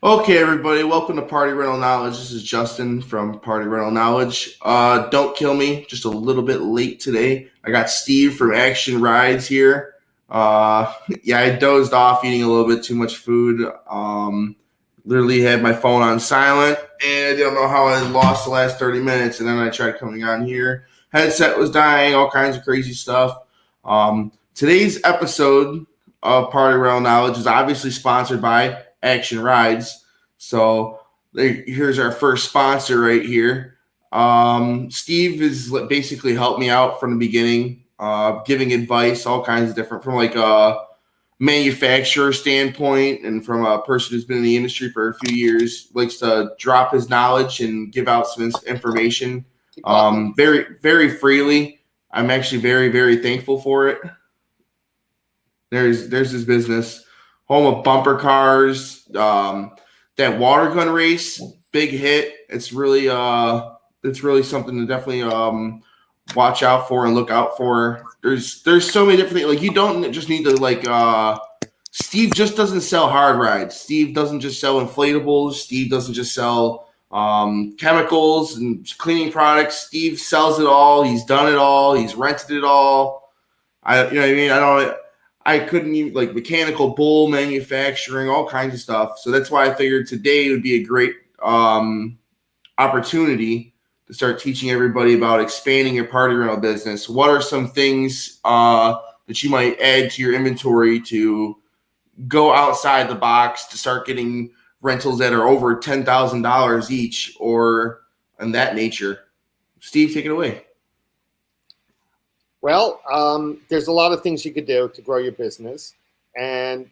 Okay, everybody, welcome to Party Rental Knowledge. This is Justin from Party Rental Knowledge. Don't kill me, just a little bit late today. I got Steve from Action Rides here. Yeah, I dozed off eating a little bit too much food. Literally had my phone on silent, and I don't know how I lost the last 30 minutes, and then I tried coming on here. Headset was dying, all kinds of crazy stuff. Today's episode of Party Rental Knowledge is obviously sponsored by Action Rides. So here's our first sponsor right here. Steve has basically helped me out from the beginning, giving advice, all kinds of different, from like a manufacturer standpoint and from a person who's been in the industry for a few years, likes to drop his knowledge and give out some information very, very freely. I'm actually very, very thankful for it. There's his business. Home of bumper cars, that water gun race, big hit. It's really something to definitely watch out for and look out for. There's so many different things. Like, you don't just need to Steve just doesn't sell hard rides. Steve doesn't just sell inflatables. Steve doesn't just sell chemicals and cleaning products. Steve sells it all. He's done it all. He's rented it all. You know what I mean? I couldn't even, like, mechanical bull manufacturing, all kinds of stuff. So that's why I figured today would be a great opportunity to start teaching everybody about expanding your party rental business. What are some things that you might add to your inventory to go outside the box to start getting rentals that are over $10,000 each or in that nature? Steve, take it away. Well, there's a lot of things you could do to grow your business. And,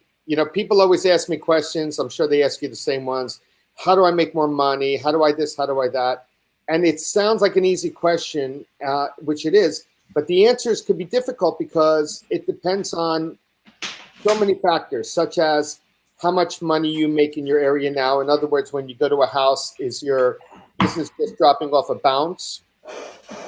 people always ask me questions. I'm sure they ask you the same ones. How do I make more money? How do I this? How do I that? And it sounds like an easy question, which it is. But the answers could be difficult because it depends on so many factors, such as how much money you make in your area now. In other words, when you go to a house, is your business just dropping off a bounce?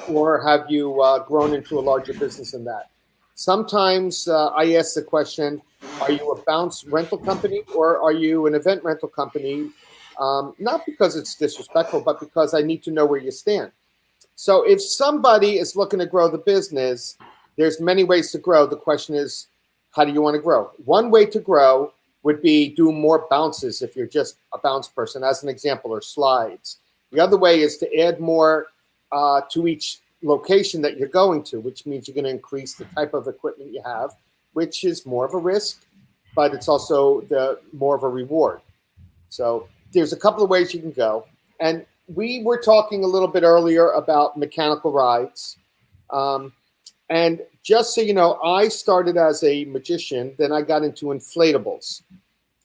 Or have you grown into a larger business than that? Sometimes I ask the question, are you a bounce rental company or are you an event rental company? Not because it's disrespectful, but because I need to know where you stand. So if somebody is looking to grow the business, there's many ways to grow. The question is, how do you want to grow? One way to grow would be do more bounces if you're just a bounce person, as an example, or slides. The other way is to add more to each location that you're going to, which means you're going to increase the type of equipment you have, which is more of a risk, but it's also the more of a reward. So there's a couple of ways you can go. And we were talking a little bit earlier about mechanical rides. And just so you know, I started as a magician, then I got into inflatables.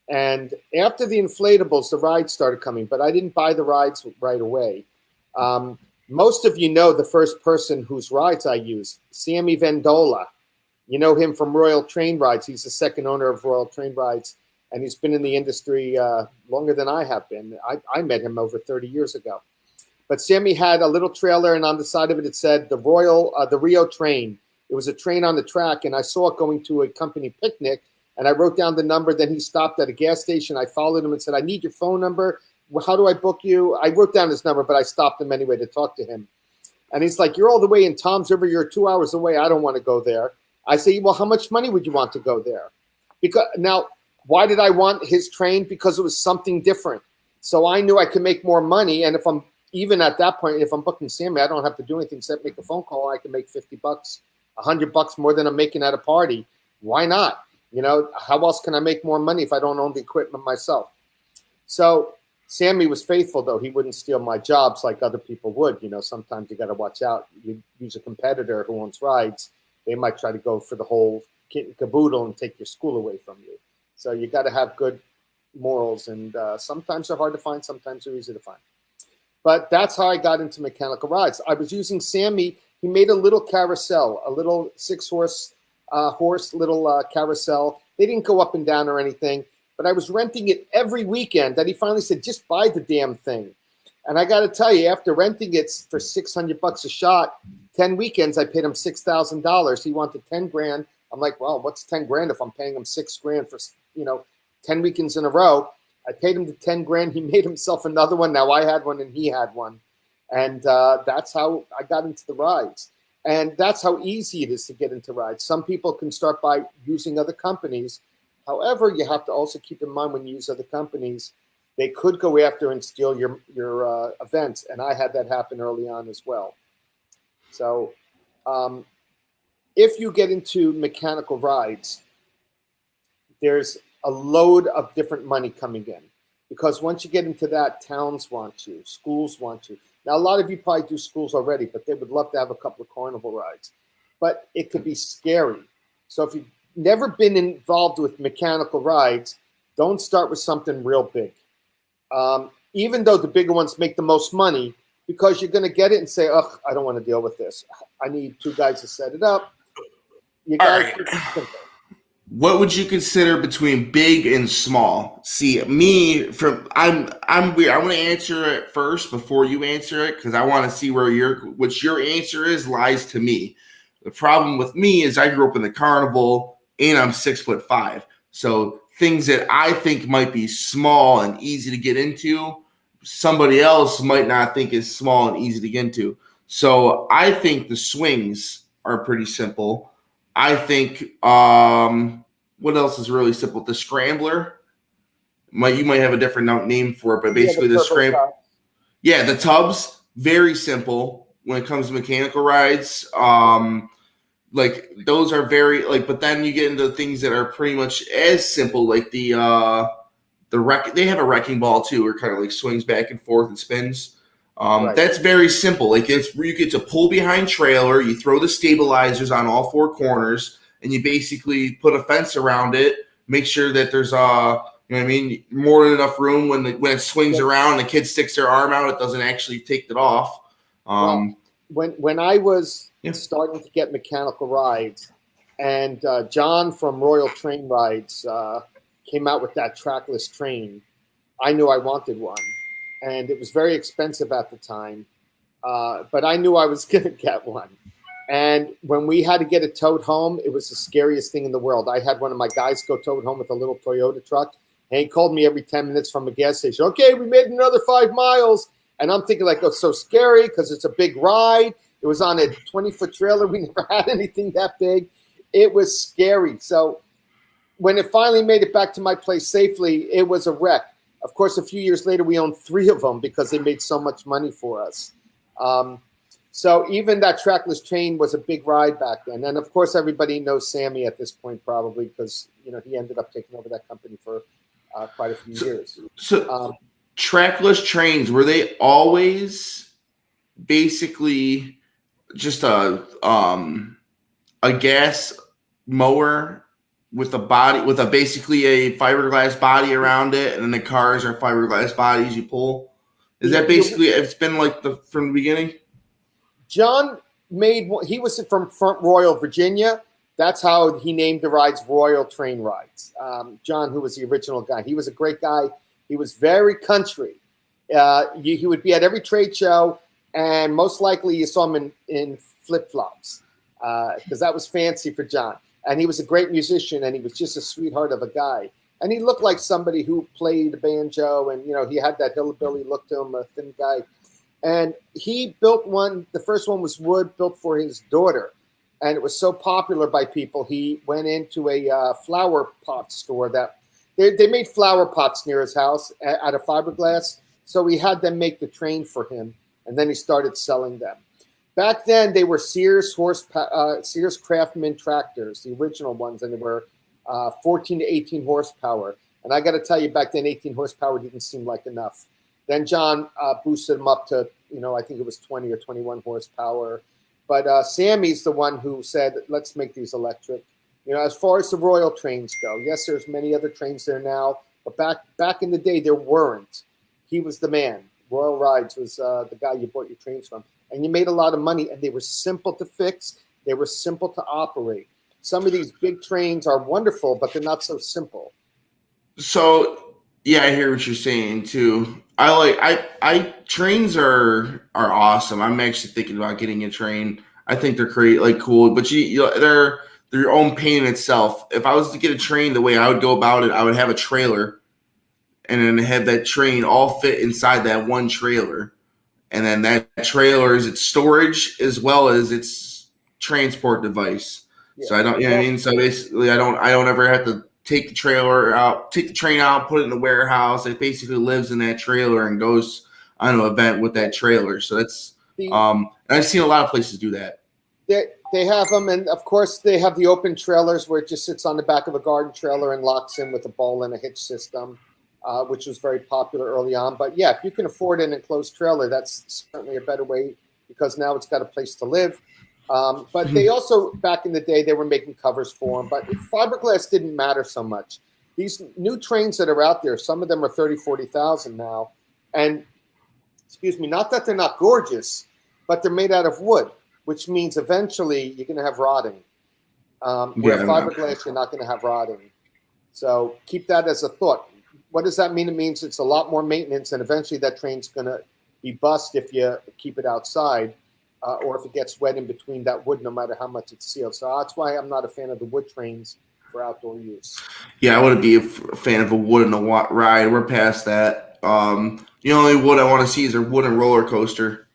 And after the inflatables, the rides started coming, but I didn't buy the rides right away. Most of you know the first person whose rides I used, Sammy Vendola. You know him from Royal Train Rides. He's the second owner of Royal Train Rides, and he's been in the industry longer than I have been. I met him over 30 years ago. But Sammy had a little trailer, and on the side of it, it said the Rio Train. It was a train on the track, and I saw it going to a company picnic, and I wrote down the number. Then he stopped at a gas station. I followed him and said, I need your phone number. How do I book you? I wrote down his number, but I stopped him anyway to talk to him. And he's like, you're all the way in Tom's River. You're 2 hours away. I don't want to go there. I say, well, how much money would you want to go there? Because now, why did I want his train? Because it was something different. So I knew I could make more money. And if I'm even at that point, if I'm booking Sammy, I don't have to do anything except make a phone call. I can make $50, $100 more than I'm making at a party. Why not? How else can I make more money if I don't own the equipment myself? So Sammy was faithful, though. He wouldn't steal my jobs like other people would. Sometimes you got to watch out. You use a competitor who owns rides. They might try to go for the whole kit and caboodle and take your school away from you. So you got to have good morals. And sometimes they're hard to find. Sometimes they're easy to find. But that's how I got into mechanical rides. I was using Sammy. He made a little carousel, a little 6-horse little carousel. They didn't go up and down or anything. But I was renting it every weekend that he finally said, just buy the damn thing. And I got to tell you, after renting it for $600 a shot, 10 weekends, I paid him $6,000. He wanted 10 grand. I'm like, well, what's 10 grand if I'm paying him $6 grand for, 10 weekends in a row? I paid him the 10 grand. He made himself another one. Now I had one and he had one. And that's how I got into the rides. And that's how easy it is to get into rides. Some people can start by using other companies. However, you have to also keep in mind when you use other companies, they could go after and steal your events. And I had that happen early on as well. So if you get into mechanical rides, there's a load of different money coming in. Because once you get into that, towns want you, schools want you. Now, a lot of you probably do schools already, but they would love to have a couple of carnival rides. But it could be scary. So if you've never been involved with mechanical rides, don't start with something real big. Even though the bigger ones make the most money, because you're going to get it and say, ugh, I don't want to deal with this. I need 2 guys to set it up. You got to keep it simple. What would you consider between big and small? See, me I'm weird. I want to answer it first before you answer it because I want to see what your answer is lies to me. The problem with me is I grew up in the carnival and I'm 6'5". So things that I think might be small and easy to get into, somebody else might not think is small and easy to get into. So I think the swings are pretty simple. I think what else is really simple? The scrambler. You might have a different name for it, but basically the scrambler. Yeah, the tubs, very simple when it comes to mechanical rides. Like those are very but then you get into things that are pretty much as simple, like they have a wrecking ball too, where it kind of like swings back and forth and spins. Right. That's very simple. Like it's where you get to pull behind trailer, you throw the stabilizers on all 4 corners, and you basically put a fence around it. Make sure that there's more than enough room when it swings around. The kid sticks their arm out, it doesn't actually take it off. When I was starting to get mechanical rides, and John from Royal Train Rides came out with that trackless train, I knew I wanted one. And it was very expensive at the time, but I knew I was going to get one. And when we had to get it towed home, it was the scariest thing in the world. I had one of my guys go tow it home with a little Toyota truck, and he called me every 10 minutes from a gas station. Okay, we made another 5 miles. And I'm thinking like, oh, it's so scary because it's a big ride. It was on a 20-foot trailer. We never had anything that big. It was scary. So when it finally made it back to my place safely, it was a wreck. Of course, a few years later, we owned 3 of them because they made so much money for us. So even that trackless train was a big ride back then. And of course, everybody knows Sammy at this point, probably because he ended up taking over that company for quite a few years. So trackless trains, were they always basically just a gas mower with basically a fiberglass body around it, and then the cars are fiberglass bodies you pull? Is that basically it's been like from the beginning? John he was from Front Royal, Virginia. That's how he named the rides Royal Train Rides. John, who was the original guy, he was a great guy. He was very country. He would be at every trade show, and most likely you saw him in flip-flops because that was fancy for John. And he was a great musician, and he was just a sweetheart of a guy. And he looked like somebody who played a banjo, and he had that hillbilly look to him, a thin guy. And he built one. The first one was wood, built for his daughter, and it was so popular by people. He went into a flower pot store that they made flower pots near his house out of fiberglass. So he had them make the train for him, and then he started selling them. Back then, they were Sears Craftsman tractors, the original ones, and they were 14 to 18 horsepower. And I got to tell you, back then, 18 horsepower didn't seem like enough. Then John boosted them up to, I think it was 20 or 21 horsepower. But Sammy's the one who said, let's make these electric. As far as the Royal trains go, yes, there's many other trains there now, but back in the day, there weren't. He was the man. Royal Rides was the guy you bought your trains from. And you made a lot of money, and they were simple to fix. They were simple to operate. Some of these big trains are wonderful, but they're not so simple. So, yeah, I hear what you're saying too. Trains are awesome. I'm actually thinking about getting a train. I think they're cool, but they're your own pain in itself. If I was to get a train, the way I would go about it, I would have a trailer, and then have that train all fit inside that one trailer. And then that trailer is its storage as well as its transport device. Yeah. So I don't, you know what I mean? So basically I don't ever have to take the train out, put it in the warehouse. It basically lives in that trailer and goes on an event with that trailer. So that's, I've seen a lot of places do that. They have them, and of course they have the open trailers where it just sits on the back of a garden trailer and locks in with a bowl and a hitch system. Which was very popular early on. But yeah, if you can afford an enclosed trailer, that's certainly a better way because now it's got a place to live. But they also, back in the day, they were making covers for them. But fiberglass didn't matter so much. These new trains that are out there, some of them are 30, 40,000 now. And, excuse me, not that they're not gorgeous, but they're made out of wood, which means eventually you're going to have rotting. Where fiberglass, you're not going to have rotting. So keep that as a thought. What does that mean? It means it's a lot more maintenance, and eventually that train's going to be bust if you keep it outside or if it gets wet in between that wood, no matter how much it's sealed. So that's why I'm not a fan of the wood trains for outdoor use. Yeah, I wouldn't be a fan of a wood in a ride. We're past that. The only wood I want to see is a wooden roller coaster.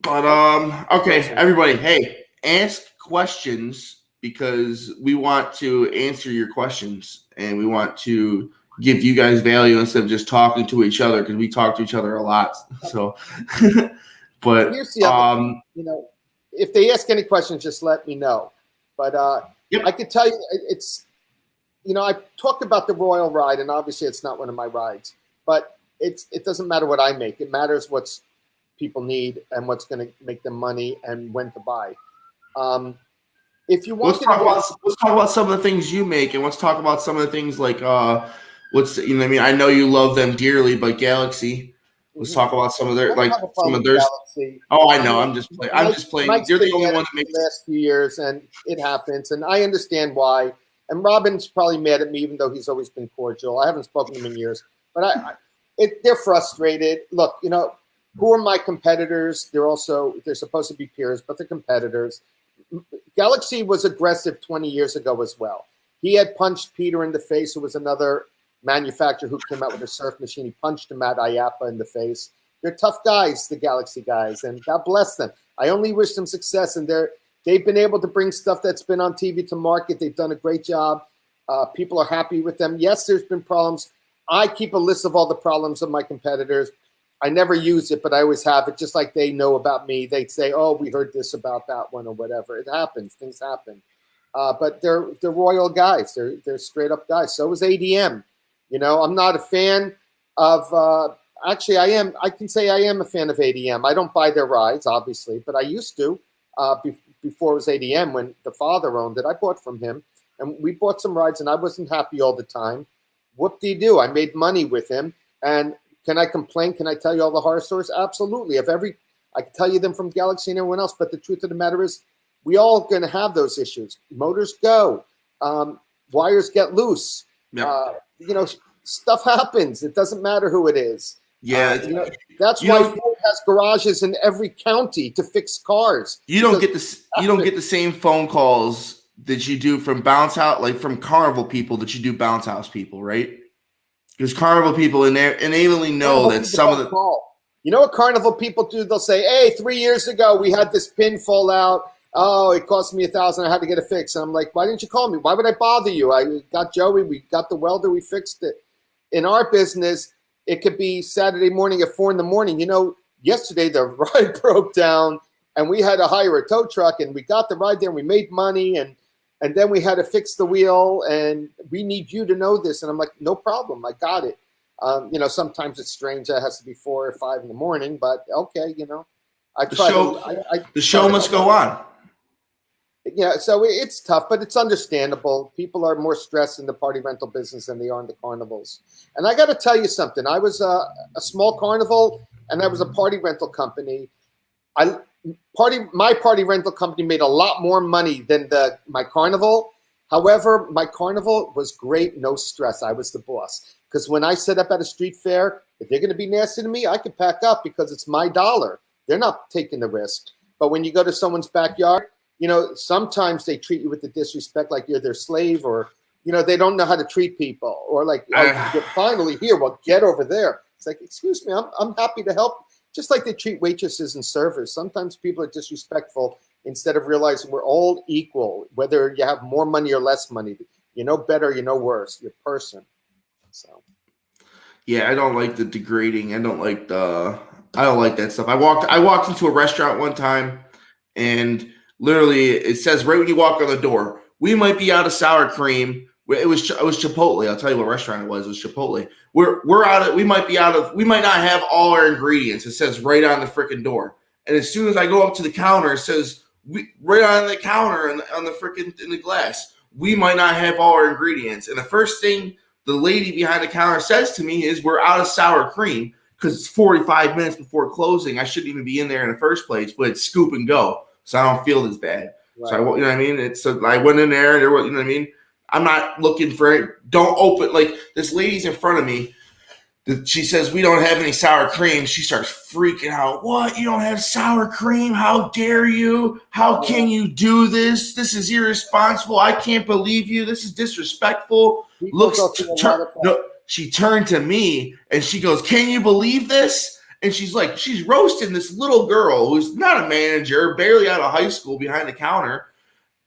But, okay, everybody, hey, ask questions because we want to answer your questions and we want to give you guys value instead of just talking to each other because we talk to each other a lot. So, but here's the other, if they ask any questions, just let me know. But I could tell you, it's, I talked about the Royal ride, and obviously it's not one of my rides, but it doesn't matter what I make. It matters what's people need and what's going to make them money and when to buy. If you want, let's talk about some of the things you make, and let's talk about some of the things like I know you love them dearly, but Galaxy. Let's talk about some of their Galaxy. Oh, I know. I'm just playing. You're the only one that makes the last few years, and it happens, and I understand why. And Robin's probably mad at me, even though he's always been cordial. I haven't spoken to him in years, but they're frustrated. Look, who are my competitors? They're supposed to be peers, but they're competitors. Galaxy was aggressive 20 years ago as well. He had punched Peter in the face, who was another manufacturer who came out with a surf machine. He punched him at IAPA in the face. They're tough guys, the Galaxy guys, and God bless them. I only wish them success, and they've been able to bring stuff that's been on TV to market. They've done a great job. People are happy with them. Yes, there's been problems. I keep a list of all the problems of my competitors. I never use it, but I always have it, just like they know about me. They'd say, oh, we heard this about that one or whatever. It happens. Things happen. But they're royal guys. They're straight up guys. So is ADM. I'm not a fan of actually, I am. I can say I am a fan of ADM. I don't buy their rides, obviously, but I used to before it was ADM when the father owned it. I bought from him, and we bought some rides, and I wasn't happy all the time. Whoop-de-doo. I made money with him, and can I complain? Can I tell you all the horror stories? Absolutely. I can tell you them from Galaxy and everyone else, but the truth of the matter is we all going to have those issues. Motors go. Wires get loose. Yep. Stuff happens. It doesn't matter who it is. Yeah. That's why Ford has garages in every county to fix cars. You don't get the same phone calls that you do from bounce house, like from Carnival people that you do bounce house people, right? Because Carnival people innately know that some of the what Carnival people do? They'll say, hey, 3 years ago we had this pin fall out. Oh, it cost me $1,000. I had to get it fixed. And I'm like, why didn't you call me? Why would I bother you? I got Joey. We got the welder. We fixed it. In our business, it could be Saturday morning at 4 a.m. Yesterday the ride broke down and we had to hire a tow truck, and we got the ride there and we made money, and then we had to fix the wheel, and we need you to know this. And I'm like, no problem. I got it. Sometimes it's strange. That has to be 4 or 5 in the morning, but okay. The show must go on. Yeah. So it's tough, but it's understandable. People are more stressed in the party rental business than they are in the carnivals. And I got to tell you something. I was a small carnival, and I was a party rental company. My party rental company made a lot more money than my carnival. However, my carnival was great, no stress. I was the boss. Because when I set up at a street fair, if they're going to be nasty to me, I can pack up because it's my dollar. They're not taking the risk. But when you go to someone's backyard, sometimes they treat you with the disrespect like you're their slave, or, they don't know how to treat people, or like, oh, you're finally here. Well, get over there. It's like, excuse me, I'm happy to help. Just like they treat waitresses and servers. Sometimes people are disrespectful instead of realizing we're all equal, whether you have more money or less money. You know better, you know worse. You're a person. So. Yeah, I don't like the degrading. I don't like that stuff. I walked into a restaurant one time, and literally it says right when you walk on the door, we might be out of sour cream. It was Chipotle. I'll tell you what restaurant it was. It was Chipotle. We're out of. We might not have all our ingredients. It says right on the freaking door. And as soon as I go up to the counter, it says right on the counter and on the freaking in the glass, we might not have all our ingredients. And the first thing the lady behind the counter says to me is, we're out of sour cream, because it's 45 minutes before closing. I shouldn't even be in there in the first place, but it's scoop and go, so I don't feel as bad. Right. So you know what I mean? I went in there, and there was, you know what I mean? I'm not looking for it. Don't open, like this lady's in front of me. She says, we don't have any sour cream. She starts freaking out. What? You don't have sour cream? How dare you? How can you do this? This is irresponsible. I can't believe you. This is disrespectful. She turned to me and she goes, can you believe this? And she's roasting this little girl who's not a manager, barely out of high school, behind the counter.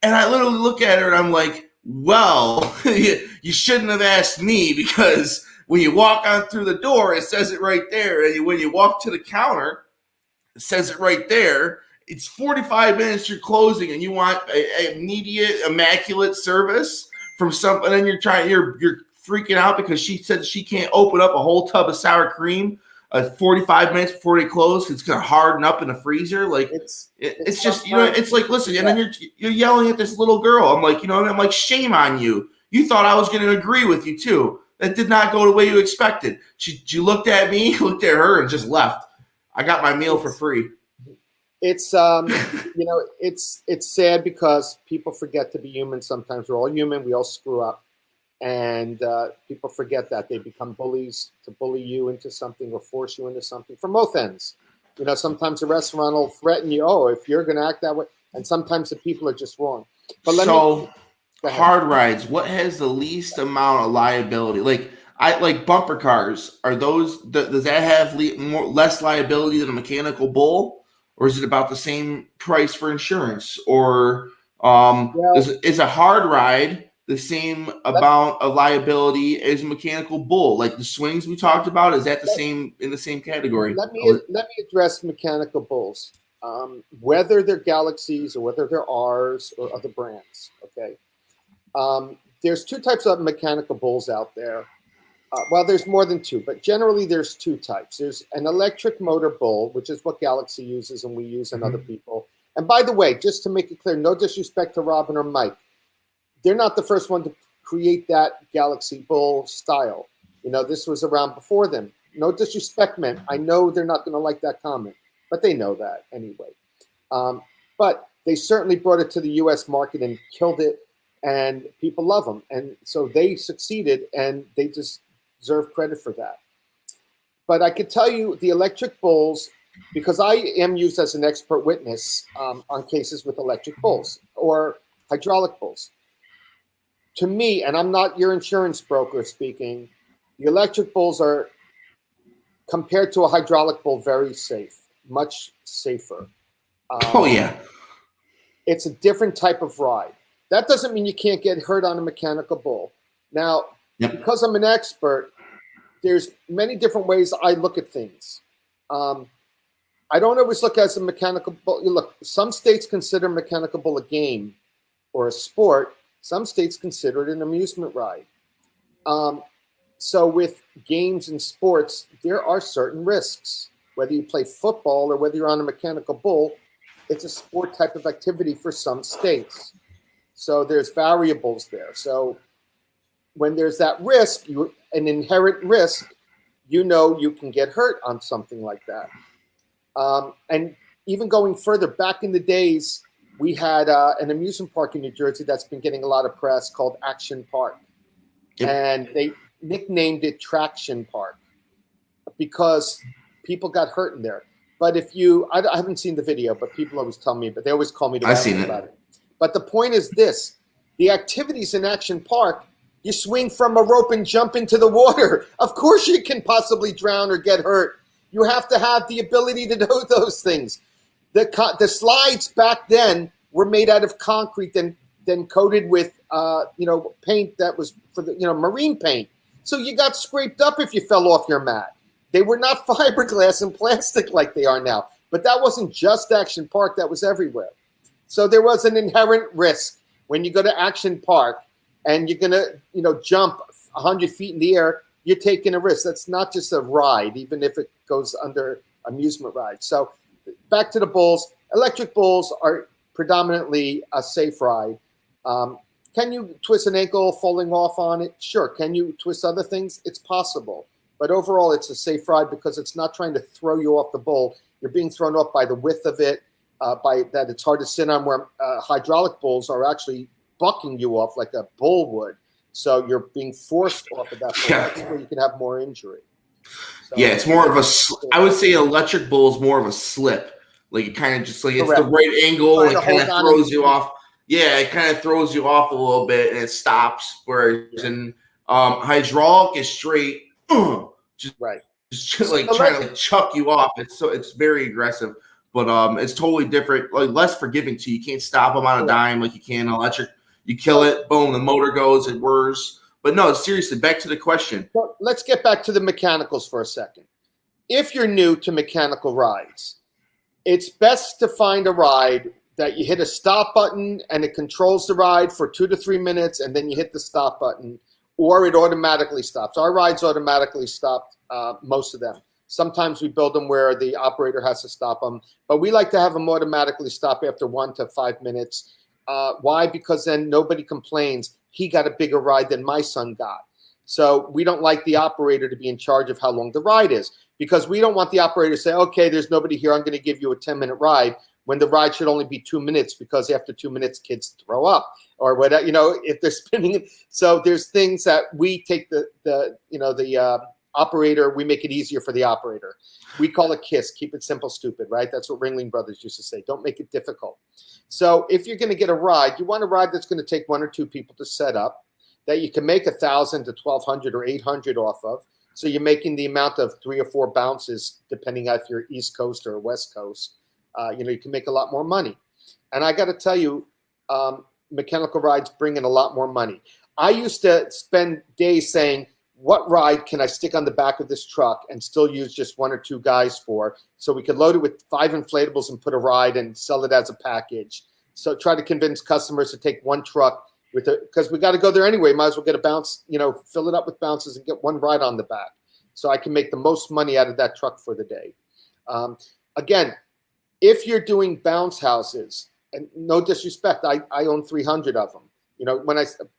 And I literally look at her and I'm like, well, you shouldn't have asked me, because when you walk on through the door, it says it right there. And when you walk to the counter, it says it right there. It's 45 minutes you're closing, and you want a immediate, immaculate service from and then you're freaking out because she said she can't open up a whole tub of sour cream 45 minutes before they close, because it's going to harden up in the freezer. Like it's just, it's like, listen, and then you're yelling at this little girl. I'm like, I'm like, shame on you. You thought I was going to agree with you too. That did not go the way you expected. She looked at me, looked at her, and just left. I got my meal for free. It's it's sad because people forget to be human. Sometimes we're all human. We all screw up, and people forget that. They become bullies to bully you into something or force you into something from both ends. Sometimes the restaurant will threaten you. Oh, if you're going to act that way, and sometimes the people are just wrong. But hard rides, what has the least amount of liability? Like bumper cars. Are those? Does that have less liability than a mechanical bull, or is it about the same price for insurance? Or is a hard ride the same amount of liability as a mechanical bull? Like the swings we talked about, is that in the same category? Let me address mechanical bulls, whether they're Galaxies or whether they're ours or other brands. Okay. There's two types of mechanical bulls out there. Well, there's more than two, but generally there's two types. There's an electric motor bull, which is what Galaxy uses and we use and other people. And by the way, just to make it clear, no disrespect to Robin or Mike, they're not the first one to create that Galaxy bull style. This was around before them. No disrespect meant. I know they're not going to like that comment, but they know that anyway. But they certainly brought it to the U.S. market and killed it. And people love them. And so they succeeded, and they just deserve credit for that. But I could tell you the electric bulls, because I am used as an expert witness on cases with electric bulls or hydraulic bulls. To me, and I'm not your insurance broker speaking, the electric bulls are, compared to a hydraulic bull, very safe, much safer. It's a different type of ride. That doesn't mean you can't get hurt on a mechanical bull. Now, because I'm an expert, there's many different ways I look at things. I don't always look at a mechanical bull. Look, some states consider mechanical bull a game or a sport. Some states consider it an amusement ride. So with games and sports, there are certain risks. Whether you play football or whether you're on a mechanical bull, it's a sport type of activity for some states. So there's variables there. So when there's that risk, an inherent risk, you can get hurt on something like that. And even going further, back in the days, we had an amusement park in New Jersey that's been getting a lot of press called Action Park. And they nicknamed it Traction Park because people got hurt in there. But I haven't seen the video, but people always tell me, but they always call me to ask about it. But the point is this, the activities in Action Park You swing from a rope and jump into the water. Of course you can possibly drown or get hurt. You have to have the ability to do those things. The slides back then were made out of concrete, then coated with paint that was for the marine paint. So you got scraped up if you fell off your mat. They were not fiberglass and plastic like they are now. But that wasn't just Action Park, that was everywhere. So there was an inherent risk when you go to Action Park and you're gonna jump 100 feet in the air. You're taking a risk. That's not just a ride, even if it goes under amusement ride. So back to the bulls. Electric bulls are predominantly a safe ride. Can you twist an ankle falling off on it? Sure. Can you twist other things? It's possible. But overall, it's a safe ride because it's not trying to throw you off the bull. You're being thrown off by the width of it, by that it's hard to sit on, where hydraulic bulls are actually bucking you off like a bull would. So you're being forced off of that bull. Yeah. That's where you can have more injury. So, yeah, it's more of a. I would say electric bull is more of a slip. Like it kind of just like it's the right angle. It kind of throws you off. Yeah, it kind of throws you off a little bit and it stops. Whereas in hydraulic is straight. Just like trying to chuck you off. It's very aggressive, but it's totally different. Like less forgiving too. You can't stop them on a dime like you can electric. You kill it, boom, the motor goes, it whirs. But no, seriously, back to the question. Well, let's get back to the mechanicals for a second. If you're new to mechanical rides, it's best to find a ride that you hit a stop button and it controls the ride for 2 to 3 minutes, and then you hit the stop button, or it automatically stops. Our rides automatically stop, most of them. Sometimes we build them where the operator has to stop them, but we like to have them automatically stop after 1 to 5 minutes. Why? Because then nobody complains, he got a bigger ride than my son got. So we don't like the operator to be in charge of how long the ride is, because we don't want the operator to say, okay, there's nobody here, I'm going to give you a 10-minute ride, when the ride should only be 2 minutes, because after 2 minutes, kids throw up or whatever, if they're spinning. So there's things that we take the operator, we make it easier for the operator. We call it KISS, keep it simple, stupid, right? That's what Ringling Brothers used to say. Don't make it difficult. So if you're going to get a ride, you want a ride that's going to take 1 or 2 people to set up, that you can make 1,000 to 1,200 or 800 off of. So you're making the amount of 3 or 4 bounces, depending on if you're East Coast or West Coast. You can make a lot more money. And I got to tell you, mechanical rides bring in a lot more money. I used to spend days saying, what ride can I stick on the back of this truck and still use just 1 or 2 guys for, so we could load it with 5 inflatables and put a ride and sell it as a package. So try to convince customers to take 1 truck with it, because we got to go there anyway. Might as well get a bounce, fill it up with bounces and get 1 ride on the back, so I can make the most money out of that truck for the day. Again, if you're doing bounce houses, and no disrespect, I own 300 of them,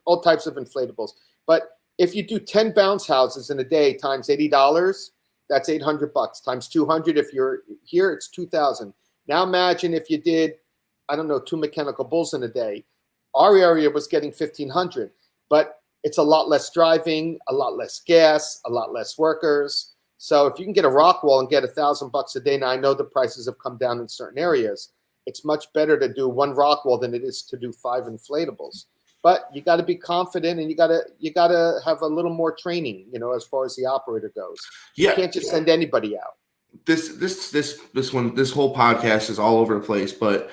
all types of inflatables. But if you do 10 bounce houses in a day times $80, that's $800. Times 200, if you're here, it's 2,000. Now imagine if you did, 2 mechanical bulls in a day. Our area was getting 1,500, but it's a lot less driving, a lot less gas, a lot less workers. So if you can get a rock wall and get $1,000 a day, now I know the prices have come down in certain areas. It's much better to do 1 rock wall than it is to do 5 inflatables. But you got to be confident, and you got to have a little more training, as far as the operator goes. Yeah. You can't just send anybody out. This whole podcast is all over the place, but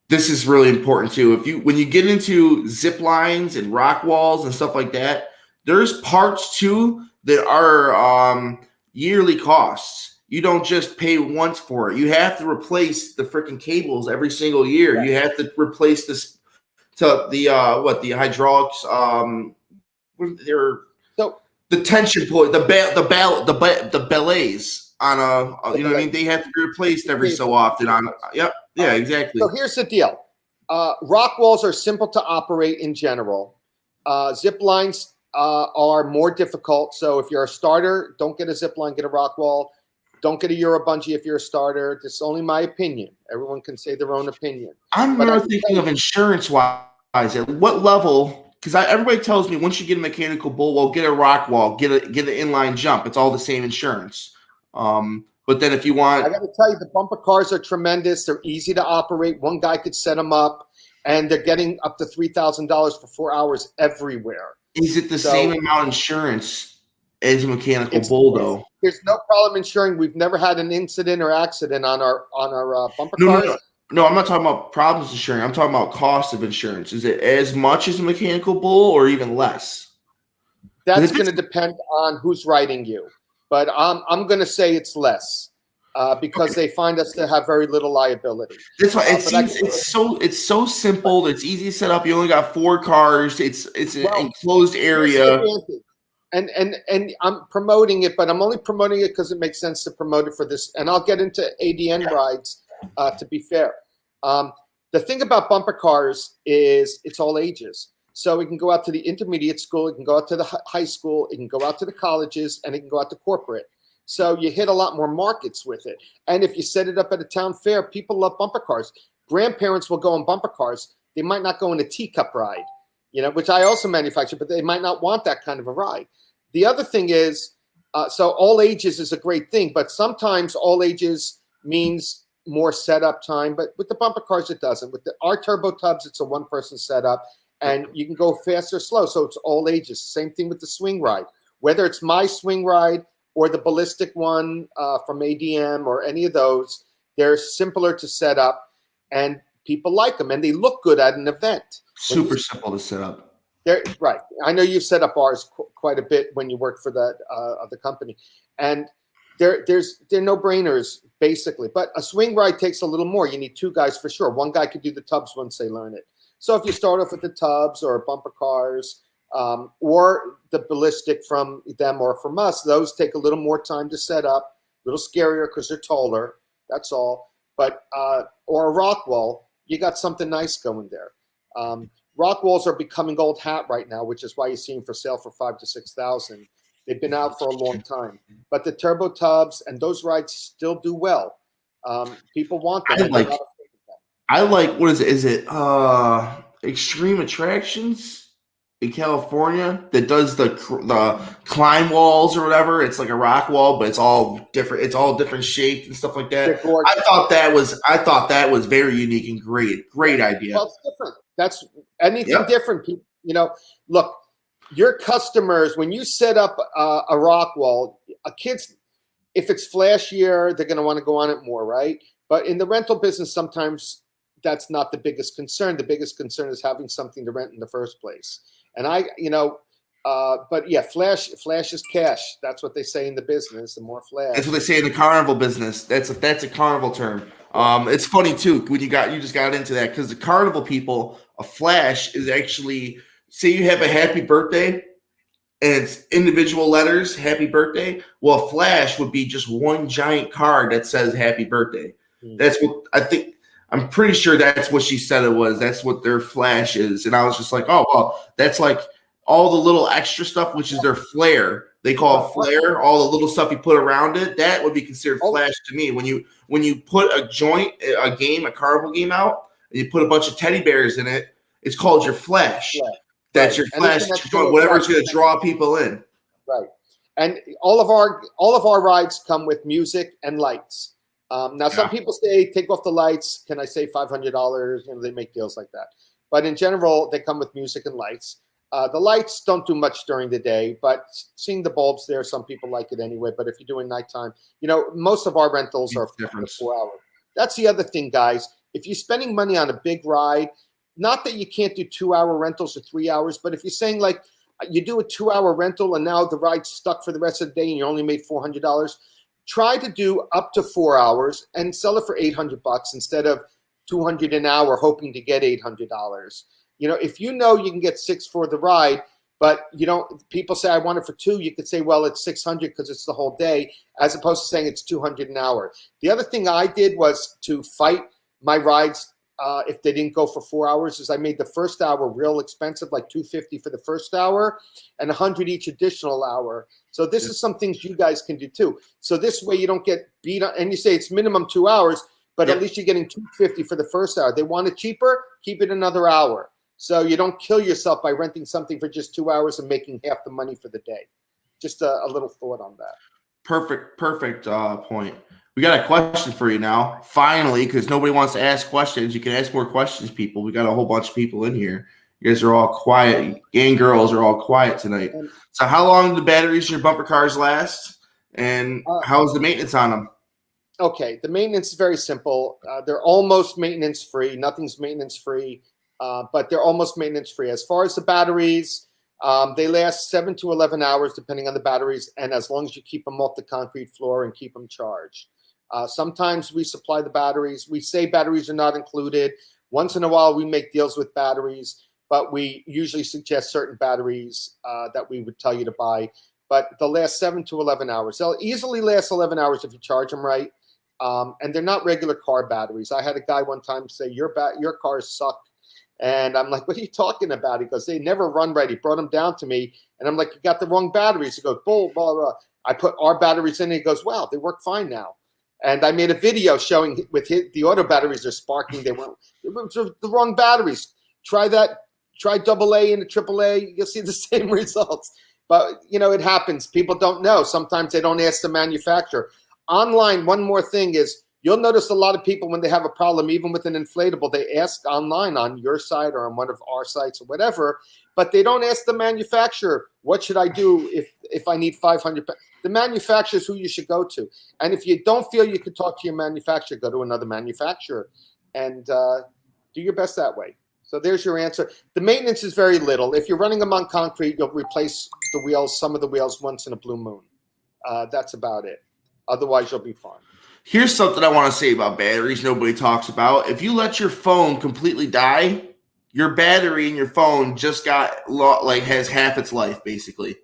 this is really important too. When you get into zip lines and rock walls and stuff like that, there's parts too that are yearly costs. You don't just pay once for it. You have to replace the freaking cables every single year. Yeah. You have to replace this to the hydraulics. The tension point, the belays on a what I mean. They have to be replaced every so often. Yeah, exactly. So here's the deal: rock walls are simple to operate in general. Zip lines are more difficult. So if you're a starter, don't get a zip line, get a rock wall. Don't get a Euro bungee if you're a starter. This is only my opinion. Everyone can say their own opinion. I'm more thinking of insurance-wise. At what level? Because everybody tells me once you get a mechanical bull wall, get a rock wall, get an inline jump. It's all the same insurance. But then if you want, I got to tell you, the bumper cars are tremendous. They're easy to operate. One guy could set them up, and they're getting up to $3,000 for 4 hours everywhere. Is it the So same amount insurance as a mechanical it's bull, though? there's no problem insuring. We've never had an incident or accident on our bumper No, no, cars. no. No, I'm not talking about problems insuring. I'm talking about cost of insurance. Is it as much as a mechanical bull or even less? That's going to depend on who's writing you, but I'm going to say it's less because they find us to have very little liability. That's why it But I seems it's so simple. It's easy to set up. You only got 4 cars. It's an enclosed here's the area. advantage. And I'm promoting it, but I'm only promoting it because it makes sense to promote it for this. And I'll get into ADN rides to be fair. The thing about bumper cars is it's all ages. So it can go out to the intermediate school, it can go out to the high school, it can go out to the colleges, and it can go out to corporate. So you hit a lot more markets with it. And if you set it up at a town fair, people love bumper cars. Grandparents will go on bumper cars. They might not go in a teacup ride, which I also manufacture, but they might not want that kind of a ride. The other thing is, so all ages is a great thing, but sometimes all ages means more setup time. But with the bumper cars, it doesn't. With our turbo tubs, it's a one-person setup. And you can go fast or slow. So it's all ages. Same thing with the swing ride. Whether it's my swing ride or the ballistic one from ADM or any of those, they're simpler to set up and people like them and they look good at an event. Super simple to set up. Right. I know you've set up ours quite a bit when you worked for that other company. And they're no-brainers, basically. But a swing ride takes a little more. You need 2 guys for sure. One guy could do the tubs once they learn it. So if you start off with the tubs or bumper cars or the ballistic from them or from us, those take a little more time to set up, a little scarier because they're taller. That's all. But or a rock wall, you got something nice going there. Rock walls are becoming old hat right now, which is why you see them for sale for $5,000 to $6,000. They've been out for a long time. But the turbo tubs and those rides still do well. People want them. I like what is it? Is it Extreme Attractions in California that does the climb walls or whatever? It's like a rock wall, but it's all different. It's all different shapes and stuff like that. I thought that was very unique and great. Great idea. Well, it's different. That's anything different. Look, your customers when you set up a rock wall, kids, if it's flashier, they're going to want to go on it more, right? But in the rental business, sometimes that's not the biggest concern. The biggest concern is having something to rent in the first place. And but yeah, flash is cash. That's what they say in the business. The more flash. That's what they say in the carnival business. That's a carnival term. It's funny too when you just got into that because the carnival people, a flash is actually say you have a happy birthday and it's individual letters, happy birthday. Well, a flash would be just one giant card that says happy birthday. That's what I think. I'm pretty sure that's what she said it was. That's what their flash is. And I was just like, oh, well, that's like all the little extra stuff, which is their flair. They call it flair, all the little stuff you put around it. That would be considered flash to me. When you put a carnival game out, and you put a bunch of teddy bears in it, it's called your flash. Yeah. That's your flash. Whatever's going to draw people in. Right. And all of our rides come with music and lights. Now, some people say, take off the lights. Can I save $500? They make deals like that. But in general, they come with music and lights. The lights don't do much during the day, but seeing the bulbs there, some people like it anyway. But if you're doing nighttime, most of our rentals are 4 hours. That's the other thing, guys. If you're spending money on a big ride, not that you can't do 2-hour rentals or 3 hours, but if you're saying like you do a 2-hour rental and now the ride's stuck for the rest of the day and you only made $400, try to do up to 4 hours and sell it for $800 instead of $200 an hour, hoping to get $800. If you can get 6 for the ride, but people say I want it for 2, you could say, well, it's 600 because it's the whole day, as opposed to saying it's 200 an hour. The other thing I did was to fight my rides. If they didn't go for 4 hours, is I made the first hour real expensive, like $250 for the first hour and $100 each additional hour. So this is some things you guys can do too. So this way you don't get beat on, and you say it's minimum 2 hours, but at least you're getting $250 for the first hour. They want it cheaper, keep it another hour. So you don't kill yourself by renting something for just 2 hours and making half the money for the day. Just a little thought on that. Perfect point. We got a question for you now, finally, because nobody wants to ask questions. You can ask more questions, people. We got a whole bunch of people in here. You guys are all quiet. And girls are all quiet tonight. So how long do the batteries in your bumper cars last? And how's the maintenance on them? Okay, the maintenance is very simple. They're almost maintenance free. Nothing's maintenance free, but they're almost maintenance free. As far as the batteries, they last 7 to 11 hours depending on the batteries, and as long as you keep them off the concrete floor and keep them charged. Sometimes we supply the batteries. We say batteries are not included. Once in a while, we make deals with batteries, but we usually suggest certain batteries that we would tell you to buy. But they'll last 7 to 11 hours. They'll easily last 11 hours if you charge them right. And they're not regular car batteries. I had a guy one time say, your cars suck. And I'm like, what are you talking about? He goes, they never run right. He brought them down to me. And I'm like, you got the wrong batteries. He goes, blah, blah, blah. I put our batteries in. And he goes, wow, they work fine now. And I made a video showing with the auto batteries are sparking. They were the wrong batteries. Try that. Try AA and a AAA. You'll see the same results. But, it happens. People don't know. Sometimes they don't ask the manufacturer. Online, one more thing is you'll notice a lot of people when they have a problem, even with an inflatable, they ask online on your site or on one of our sites or whatever, but they don't ask the manufacturer, what should I do if I need 500 pounds? The manufacturer is who you should go to. And if you don't feel you can talk to your manufacturer, go to another manufacturer and do your best that way. So there's your answer. The maintenance is very little. If you're running them on concrete, you'll replace the wheels, some of the wheels once in a blue moon. That's about it. Otherwise, you'll be fine. Here's something I want to say about batteries nobody talks about. If you let your phone completely die, your battery in your phone just has half its life, basically.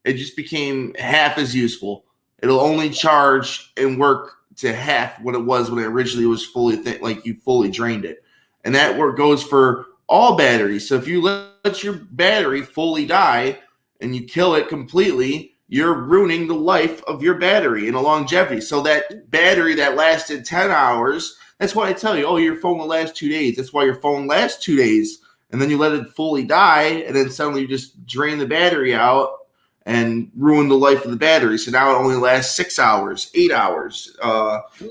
It just became half as useful. It'll only charge and work to half what it was when it originally was you fully drained it. And that work goes for all batteries. So if you let your battery fully die and you kill it completely, you're ruining the life of your battery and the longevity. So that battery that lasted 10 hours, that's why I tell you, your phone will last 2 days. That's why your phone lasts 2 days. And then you let it fully die, and then suddenly you just drain the battery out and ruin the life of the battery. So now it only lasts 6 hours, 8 hours.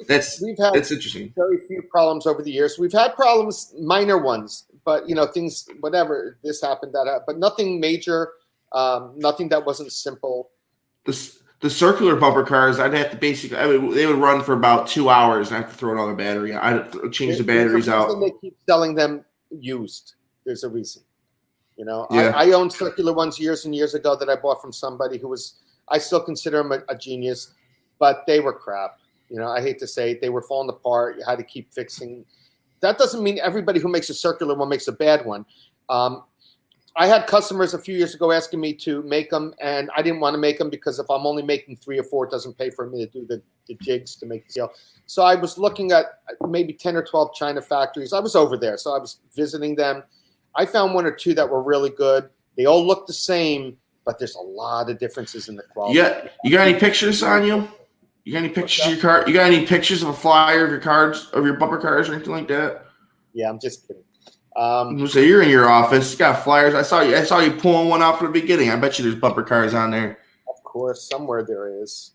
That's interesting. Very few problems over the years. We've had problems, minor ones, but things, whatever, this happened, that happened, but nothing major, nothing that wasn't simple. The circular bumper cars, I'd have to they would run for about 2 hours, and I have to throw another battery. I'd change the batteries out. They keep selling them used. There's a reason. Yeah. I owned circular ones years and years ago that I bought from somebody who I still consider him a genius, but they were crap. I hate to say it, they were falling apart. You had to keep fixing. That doesn't mean everybody who makes a circular one makes a bad one. I had customers a few years ago asking me to make them, and I didn't want to make them because if I'm only making 3 or 4, it doesn't pay for me to do the jigs to make the sale. So I was looking at maybe 10 or 12 China factories. I was over there, so I was visiting them. I found 1 or 2 that were really good. They all look the same, but there's a lot of differences in the quality. You got any pictures on you? You got any pictures of your car? You got any pictures of a flyer of your bumper cars or anything like that? Yeah, I'm just kidding. So you're in your office, you got flyers. I saw you pulling one out from the beginning. I bet you there's bumper cars on there. Of course, somewhere there is.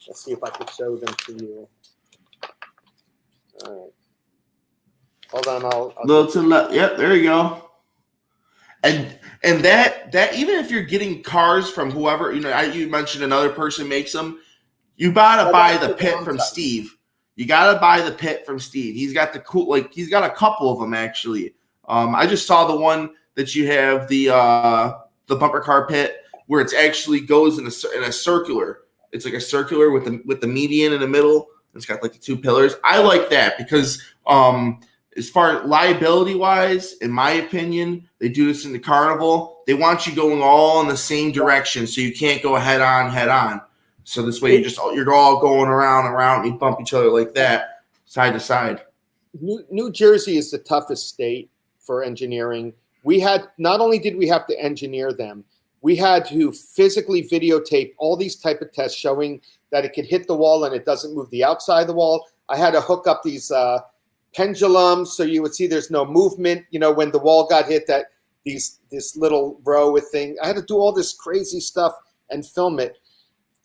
Let's see if I can show them to you. All right. Hold on, I'll little to the left. Yep, there you go. And that even if you're getting cars from whoever, you mentioned another person makes them, you gotta buy the pit from Steve. You gotta buy the pit from Steve. He's got he's got a couple of them actually. I just saw the one that you have the bumper car pit where it actually goes in a circular. It's like a circular with the median in the middle. It's got like the 2 pillars. I like that because as far as liability wise, in my opinion, they do this in the carnival. They want you going all in the same direction, so you can't go head on. So this way you're all going around, and you bump each other like that, side to side. New Jersey is the toughest state for engineering. Not only did we have to engineer them, we had to physically videotape all these type of tests showing that it could hit the wall and it doesn't move the outside of the wall. I had to hook up these pendulums so you would see there's no movement. When the wall got hit, that this little row with thing. I had to do all this crazy stuff and film it.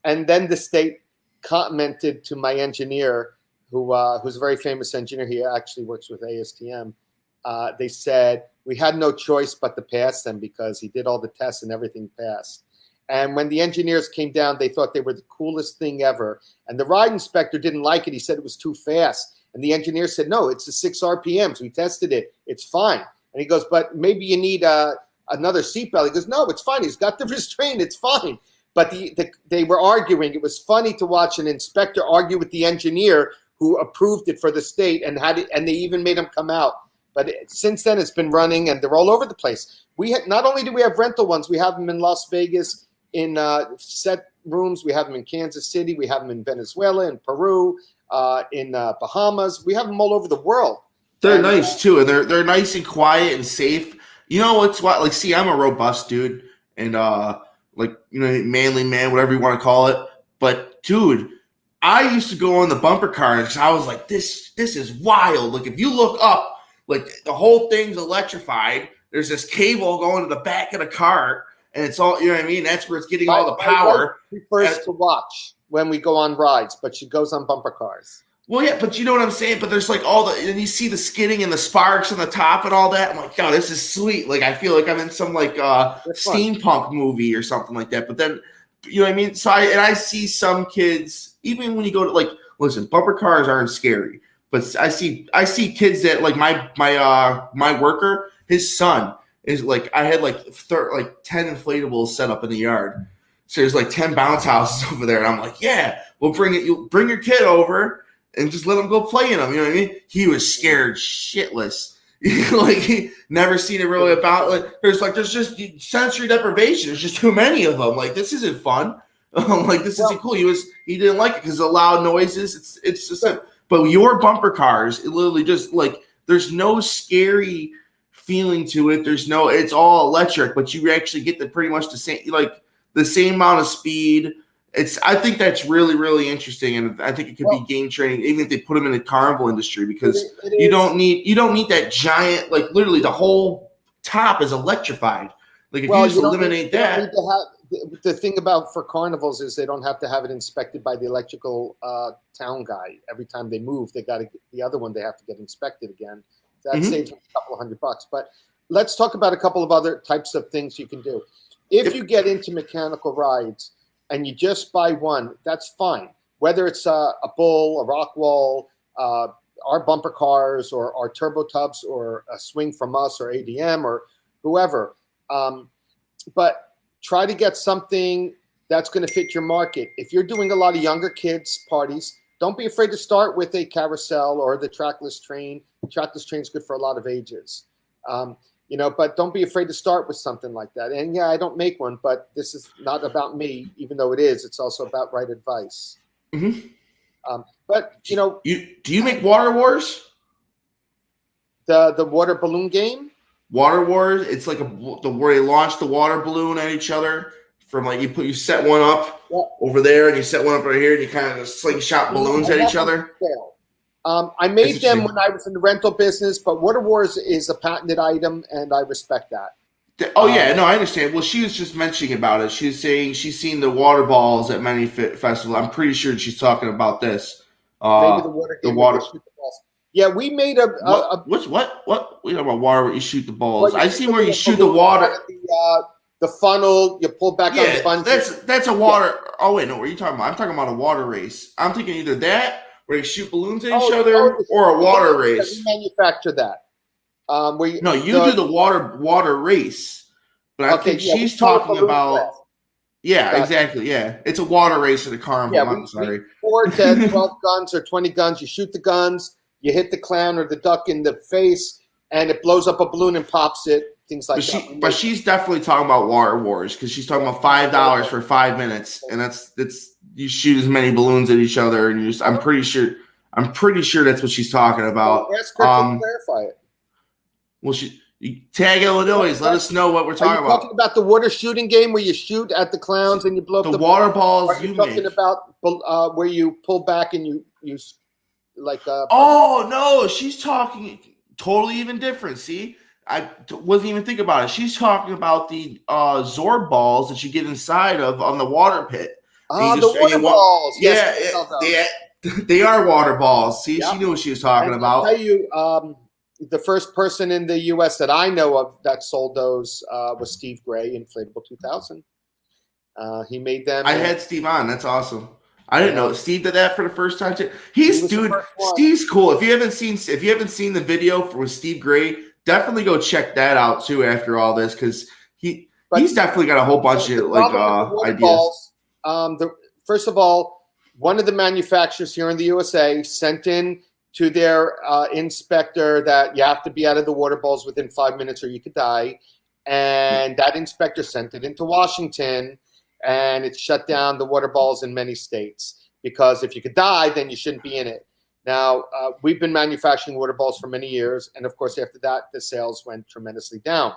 And then the state commented to my engineer, who's a very famous engineer. He actually works with ASTM. They said, We had no choice but to pass them because he did all the tests and everything passed. And when the engineers came down, they thought they were the coolest thing ever. And the ride inspector didn't like it. He said it was too fast. And the engineer said, no, it's the 6 RPMs. We tested it. It's fine. And he goes, but maybe you need another seatbelt. He goes, no, it's fine. He's got the restraint. It's fine. But they were arguing. It was funny to watch an inspector argue with the engineer who approved it for the state and they even made him come out. But since then, it's been running, and they're all over the place. Not only do we have rental ones, we have them in Las Vegas in set rooms. We have them in Kansas City. We have them in Venezuela, in Peru, in Bahamas. We have them all over the world. They're nice too, and they're nice and quiet and safe. You know what's what? Like, see, I'm a robust dude, and manly man, whatever you want to call it. But dude, I used to go on the bumper cars because I was like, this is wild. Like, if you look up. Like, the whole thing's electrified. There's this cable going to the back of the car, and it's all, you know what I mean? That's where it's getting all the power. She prefers to watch when we go on rides, but she goes on bumper cars. Well, yeah, but you know what I'm saying? But there's like and you see the skidding and the sparks on the top and all that. I'm like, oh, this is sweet. Like, I feel like I'm in some like steampunk movie or something like that. But then, you know what I mean? So I see some kids, even when you go to, like, listen, bumper cars aren't scary. But I see kids that, like, my worker, his son is like, I had like 10 inflatables set up in the yard. So there's like 10 bounce houses over there, and I'm like, yeah, we'll bring it. You bring your kid over and just let him go play in them. You know what I mean? He was scared shitless. Like, he never seen it really about. Like, there's just sensory deprivation. There's just too many of them. Like, this isn't fun. Like, this isn't cool. He didn't like it because of the loud noises. It's just. But your bumper cars, it literally just, like, there's no scary feeling to it. It's all electric, but you actually get pretty much the same amount of speed. I think that's really, really interesting, and I think it could be game training, even if they put them in the carnival industry, because you don't need that giant, like, literally the whole top is electrified. Like, if you just eliminate that. The thing for carnivals is they don't have to have it inspected by the electrical town guy every time they move. They got to get the other one. They have to get inspected again. That saves them a couple of $100. But let's talk about a couple of other types of things you can do. If you get into mechanical rides and you just buy one, that's fine. Whether it's a Bull, a Rockwall, our bumper cars, or our turbo tubs, or a swing from us, or ADM, or whoever. But try to get something that's going to fit your market. If you're doing a lot of younger kids parties, don't be afraid to start with a carousel or the trackless train. The trackless train is good for a lot of ages. But don't be afraid to start with something like that. And yeah, I don't make one, but this is not about me, even though it is. It's also about right advice. Mm-hmm. Do you make Water Wars? The water balloon game? Water Wars, it's like where they launch the water balloon at each other from, like, you set one up over there and you set one up right here and you kind of slingshot balloons at each other. I made them when I was in the rental business, but Water Wars is a patented item and I respect that. Oh yeah, no, I understand. Well, she was just mentioning about it. She was saying she's seen the water balls at many festivals. I'm pretty sure she's talking about this. Maybe the water game. Yeah, we made a what? We talk about water where you shoot the balls. I've seen where you shoot the water. The funnel, you pull back on the bungee. That's a water. Oh wait, no, what are you talking about? I'm talking about a water race. I'm thinking either that where you shoot balloons at each other, or a water race. We manufacture that. You do the water race, but I think she's talking about. Yeah, exactly. Yeah, it's a water race at a carnival. Yeah, I'm sorry. 4, 10, 12 guns or 20 guns. You shoot the guns. You hit the clown or the duck in the face, and it blows up a balloon and pops it. Things like that. But she's definitely talking about Water Wars because she's talking about $5 for 5 minutes, and that's you shoot as many balloons at each other, and I'm pretty sure that's what she's talking about. Well, ask her to clarify it. Well, tag Illinois. Let us know what we're talking about. Talking about the water shooting game where you shoot at the clowns and you blow up the water balls. Are you talking about where you pull back and you like? Oh no, she's talking totally even different. See, I wasn't even thinking about it. She's talking about the Zorb balls that you get inside of on the water pit. The water balls. Yeah, they are water balls. See, she knew what she was talking about. I'll tell you, the first person in the U.S. that I know of that sold those was Steve Gray, Inflatable 2000. He made them. I had Steve on. That's awesome. I didn't know Steve did that for the first time too. Steve's cool. If you haven't seen the video with Steve Gray, definitely go check that out too after all this, because he's definitely got a whole bunch of ideas. First of all, one of the manufacturers here in the USA sent in to their inspector that you have to be out of the water balls within 5 minutes or you could die. And that inspector sent it into Washington, and it shut down the water balls in many states, because if you could die, then you shouldn't be in it. Now, we've been manufacturing water balls for many years, and of course, after that, the sales went tremendously down.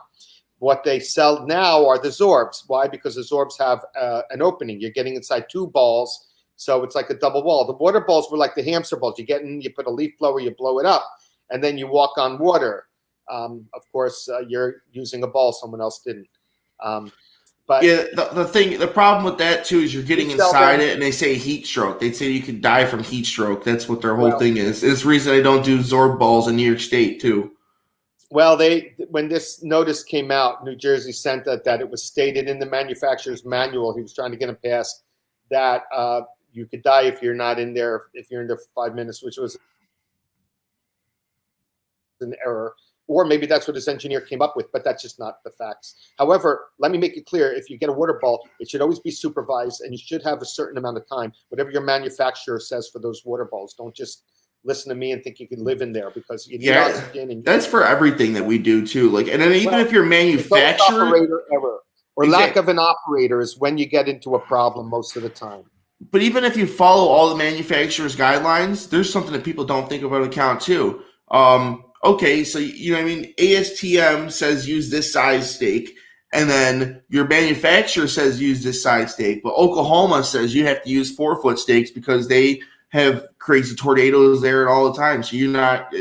What they sell now are the Zorbs. Why? Because the Zorbs have an opening. You're getting inside two balls, so it's like a double wall. The water balls were like the hamster balls. You get in, you put a leaf blower, you blow it up, and then you walk on water. Of course, you're using a ball someone else didn't. But yeah, the problem with that too is you're getting inside it, and they say heat stroke. They say you could die from heat stroke. That's what their whole thing is. It's the reason they don't do Zorb balls in New York State too. Well, when this notice came out, New Jersey sent that it was stated in the manufacturer's manual. He was trying to get them passed that you could die if you're not in there. If you're in there for 5 minutes, which was an error. Or maybe that's what his engineer came up with, but that's just not the facts. However, let me make it clear. If you get a water ball, it should always be supervised, and you should have a certain amount of time, whatever your manufacturer says for those water balls. Don't just listen to me and think you can live in there, because you need oxygen. And that's for everything that we do too. Like, and then even if you're manufacturer operator error or lack of an operator is when you get into a problem most of the time. But even if you follow all the manufacturer's guidelines, there's something that people don't think about account too. Okay, so you know what I mean? ASTM says use this size stake, and then your manufacturer says use this size stake, but Oklahoma says you have to use 4-foot stakes because they have crazy tornadoes there and all the time. So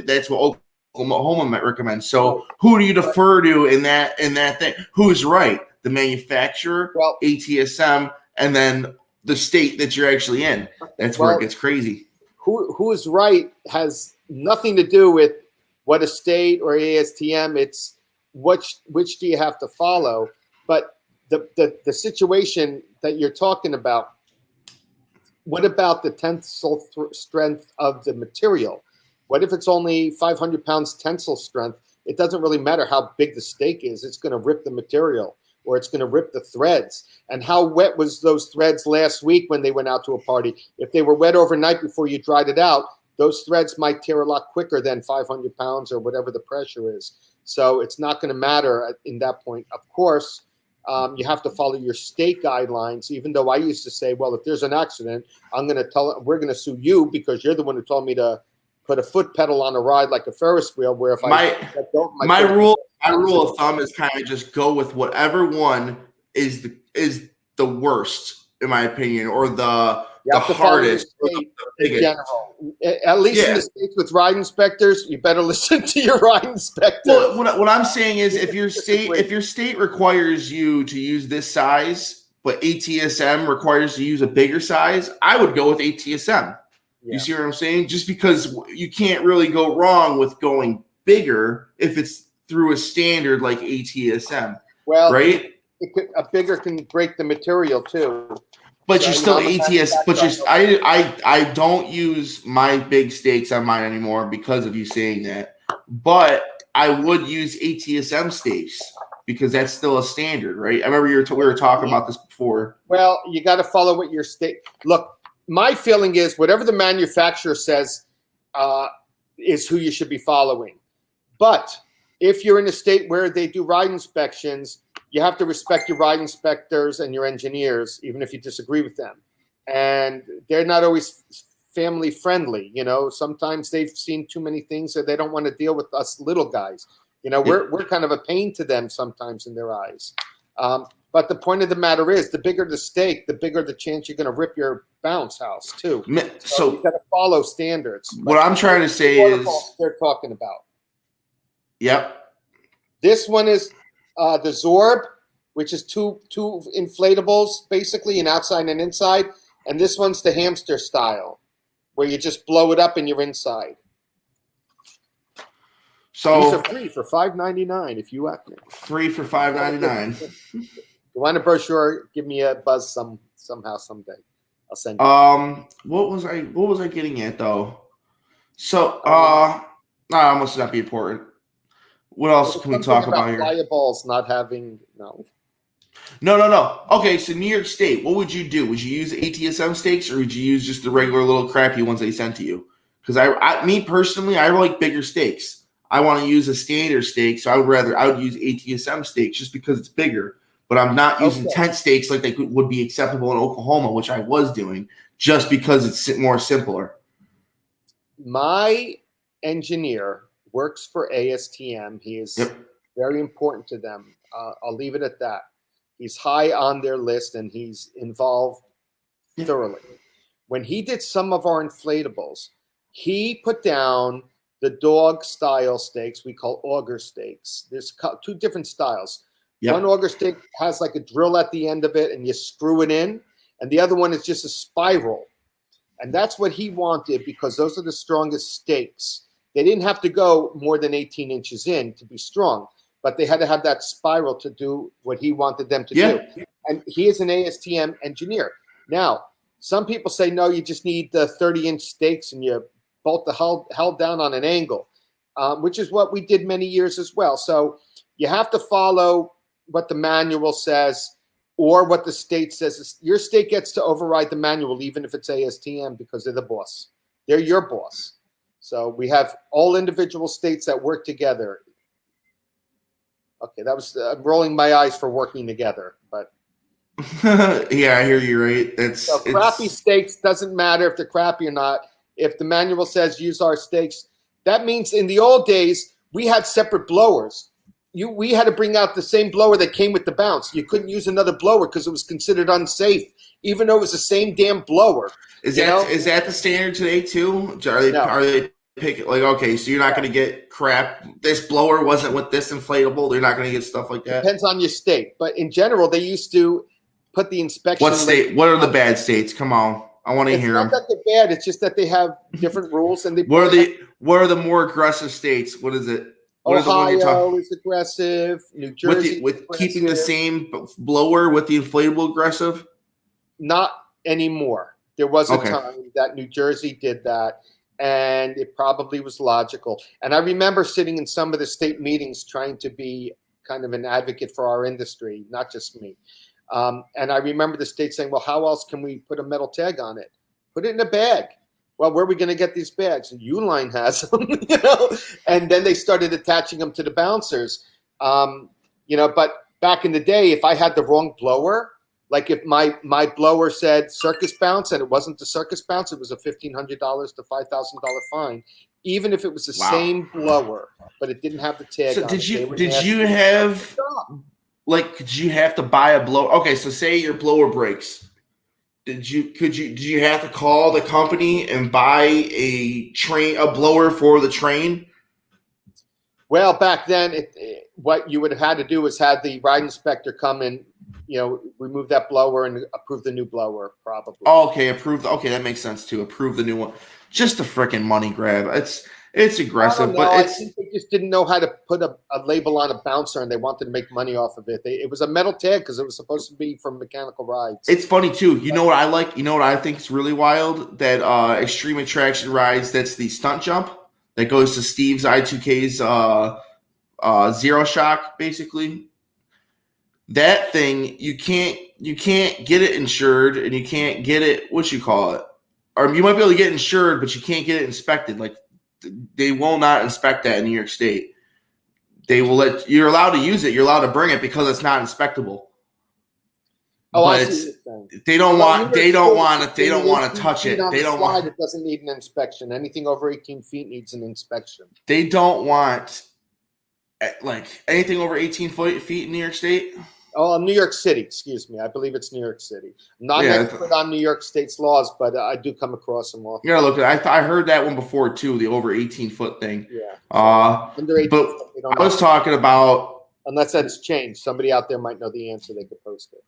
that's what Oklahoma might recommend. So who do you defer to in that thing? Who's right? The manufacturer, ATSM, and then the state that you're actually in. That's where it gets crazy. Who is right has nothing to do with what a state or ASTM, it's which do you have to follow. But the situation that you're talking about, what about the tensile strength of the material? What if it's only 500 pounds tensile strength? It doesn't really matter how big the stake is. It's going to rip the material, or it's going to rip the threads. And how wet was those threads last week when they went out to a party? If they were wet overnight before you dried it out, those threads might tear a lot quicker than 500 pounds or whatever the pressure is. So it's not going to matter in that point. Of course, you have to follow your state guidelines, even though I used to say, well, if there's an accident, we're going to sue you because you're the one who told me to put a foot pedal on a ride like a Ferris wheel, where if my rule of thumb is kind of just go with whatever one is the worst, in my opinion, or the hardest, in general. At least in the states with ride inspectors, you better listen to your ride inspector. Well, what I'm saying is, if your state requires you to use this size, but ATSM requires you to use a bigger size, I would go with ATSM. Yeah. You see what I'm saying? Just because you can't really go wrong with going bigger if it's through a standard like ATSM. Well, right? A bigger can break the material too. But you're still ATS. But I don't use my big stakes on mine anymore because of you saying that. But I would use ATSM stakes because that's still a standard, right? I remember we were talking about this before. Well, you got to follow what your state. Look, my feeling is whatever the manufacturer says is who you should be following. But if you're in a state where they do ride inspections, you have to respect your ride inspectors and your engineers, even if you disagree with them. And they're not always family friendly. You know, sometimes they've seen too many things that they don't want to deal with us little guys. You know, we're kind of a pain to them sometimes in their eyes. But the point of the matter is, the bigger the stake, the bigger the chance you're going to rip your bounce house too. So you got to follow standards. What I'm trying to say is they're talking about. Yep. This one is the Zorb, which is two inflatables, basically, an outside and inside. And this one's the hamster style, where you just blow it up and you're inside. These So are free for $5.99 if you act me. free for $5.99. You want a brochure? Give me a buzz somehow someday. I'll send you. What was I getting at though? So that must not be important. What else can we talk about here? Playa balls not having no. No. Okay, so New York State, what would you do? Would you use ATSM stakes or would you use just the regular little crappy ones they sent to you? Because me personally, I like bigger stakes. I want to use a standard stake, so I would use ATSM stakes just because it's bigger. But I'm not using tent stakes like they would be acceptable in Oklahoma, which I was doing, just because it's more simpler. My engineer works for ASTM. He is very important to them. I'll leave it at that. He's high on their list, and he's involved thoroughly. When he did some of our inflatables, he put down the dog-style stakes we call auger stakes. There's two different styles. One auger stake has like a drill at the end of it, and you screw it in, and the other one is just a spiral. And that's what he wanted because those are the strongest stakes. They didn't have to go more than 18 inches in to be strong, but they had to have that spiral to do what he wanted them to do. And he is an ASTM engineer. Now, some people say, no, you just need the 30-inch stakes and you bolt the hull down on an angle, which is what we did many years as well. So you have to follow what the manual says or what the state says. Your state gets to override the manual, even if it's ASTM, because they're the boss. They're your boss. So we have all individual states that work together. Okay, that was rolling my eyes for working together, but yeah, I hear you. Right? So crappy stakes doesn't matter if they're crappy or not. If the manual says use our stakes, that means in the old days we had separate blowers. We had to bring out the same blower that came with the bounce. You couldn't use another blower because it was considered unsafe, even though it was the same damn blower. Is that the standard today too? Are they picking like, okay, so you're not going to get crap? This blower wasn't with this inflatable. They're not going to get stuff like that. Depends on your state, but in general, they used to put the inspection. What state? What are the bad states? Come on, I want to hear them. It's not that they're bad. It's just that they have different rules, and What are the more aggressive states? What is it? What Ohio is aggressive. New Jersey with keeping the same blower with the inflatable aggressive. Not anymore. There was a time that New Jersey did that, and it probably was logical. And I remember sitting in some of the state meetings trying to be kind of an advocate for our industry, not just me. And I remember the state saying, well, how else can we put a metal tag on it? Put it in a bag. Well, where are we going to get these bags? And Uline has them, And then they started attaching them to the bouncers, But back in the day, if I had the wrong blower, like if my blower said circus bounce and it wasn't the circus bounce, it was a $1,500 to $5,000 fine, even if it was the same blower, but it didn't have the tag. So did you have to buy a blower? Okay, so say your blower breaks. Did you have to call the company and buy a blower for the train? Well, back then, what you would have had to do was had the ride inspector come and, remove that blower and approve the new blower, probably. Oh, okay, Okay, that makes sense too. Approve the new one. Just a freaking money grab. It's aggressive, but I think they just didn't know how to put a label on a bouncer, and they wanted to make money off of it. It was a metal tag because it was supposed to be from mechanical rides. It's funny too. You know what I like? You know what I think is really wild? That Extreme Attraction rides. That's the stunt jump that goes to Steve's I2K's Zero Shock, basically. That thing you can't get it insured, and you can't get it or you might be able to get it insured, but you can't get it inspected. Like, they will not inspect that in New York State. They will you're allowed to use it. You're allowed to bring it because it's not inspectable. Oh, but they don't want to touch it. They don't want. It doesn't need an inspection. Anything over 18 feet needs an inspection. They don't want anything over 18 feet in New York State. Oh, New York City. Excuse me. I believe it's New York City. I'm not an expert on New York State's laws, but I do come across them often. Yeah, look, I heard that one before too. The over 18-foot thing. Yeah. Under 18 but I was talking about. Unless that's changed, somebody out there might know the answer. They could post it.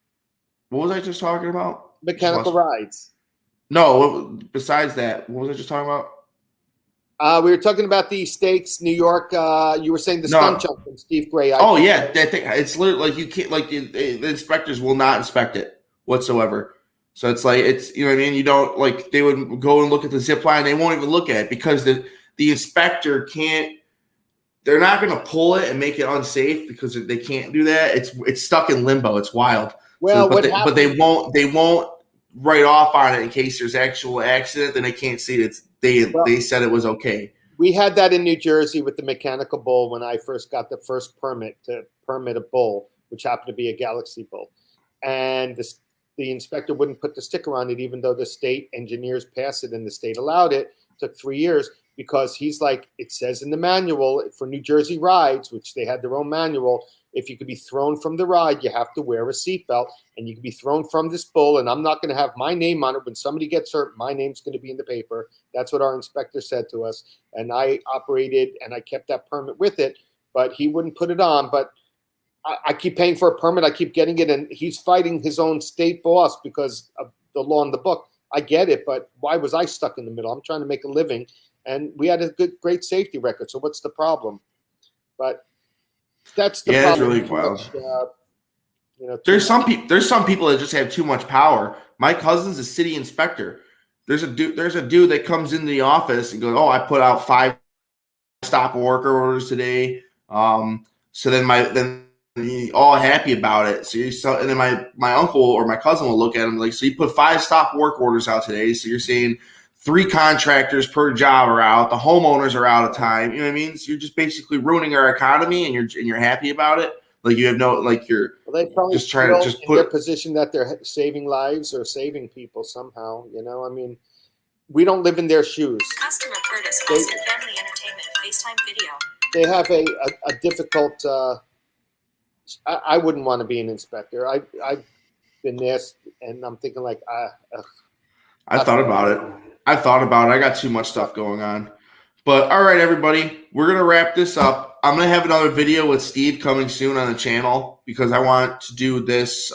What was I just talking about? Mechanical rides. No. Besides that, what was I just talking about? We were talking about the stakes, New York. You were saying the No. stunt jump from Steve Gray. Oh yeah, that thing. It's literally like you can't like the inspectors will not inspect it whatsoever. So it's like it's you know what I mean. You don't like they would go and look at the zip line. They won't even look at it because the inspector can't. They're not going to pull it and make it unsafe because they can't do that. It's stuck in limbo. It's wild. Well, so, but they won't write off on it in case there's actual accident. Then they can't see it. They said it was okay. We had that in New Jersey with the mechanical bull when I first got the first permit to permit a bull, which happened to be a Galaxy bull. And the inspector wouldn't put the sticker on it, even though the state engineers passed it and the state allowed it. It took 3 years because he's like, it says in the manual for New Jersey rides, which they had their own manual, if you could be thrown from the ride, you have to wear a seatbelt, and you can be thrown from this bull, and I'm not going to have my name on it. When somebody gets hurt, my name's going to be in the paper. That's what our inspector said to us, and I operated, and I kept that permit with it, but he wouldn't put it on. But I keep paying for a permit. I keep getting it, and he's fighting his own state boss because of the law in the book. I get it, but why was I stuck in the middle? I'm trying to make a living, and we had a great safety record, so what's the problem? But that's the problem. It's really wild. You know, there's some people that just have too much power. My cousin's a city inspector. There's a dude that comes into the office and goes, "Oh, I put out 5 stop worker orders today." So then all happy about it. And then my uncle or my cousin will look at him like, "So you put 5 stop work orders out today? So you're saying 3 contractors per job are out. The homeowners are out of time. You know what I mean? So you're just basically ruining our economy, and you're happy about it. Like you have no like you're they probably just trying to just in put their position that they're saving lives or saving people somehow. You know, I mean, we don't live in their shoes. Customer Curtis Boston Family Entertainment FaceTime video. They have a difficult. I wouldn't want to be an inspector. I've been this, and I'm thinking like I thought about it. I got too much stuff going on. But all right, everybody, we're going to wrap this up. I'm going to have another video with Steve coming soon on the channel because I want to do this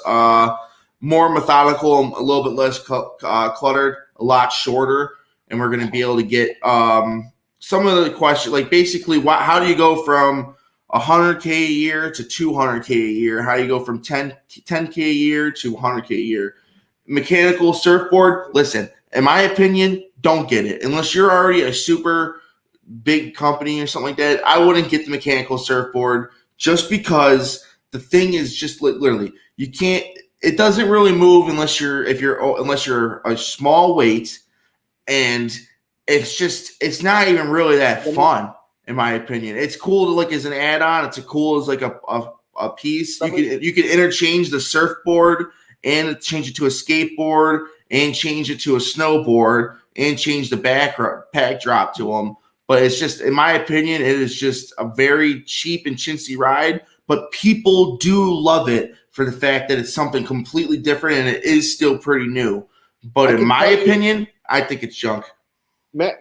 more methodical, a little bit less cluttered, a lot shorter. And we're going to be able to get some of the questions, like basically how do you go from 100K a year to 200K a year? How do you go from 10K a year to 100K a year? Mechanical surfboard, listen, in my opinion, don't get it. Unless you're already a super big company or something like that, I wouldn't get the mechanical surfboard just because the thing is just literally, you can't, it doesn't really move unless you're a small weight, and it's not even really that fun, in my opinion. It's cool to like as an add-on. It's cool as like a piece. You can interchange the surfboard and change it to a skateboard and change it to a snowboard and change the backdrop to them. But it's just, in my opinion, it is just a very cheap and chintzy ride. But people do love it for the fact that it's something completely different and it is still pretty new. But in my opinion, I think it's junk.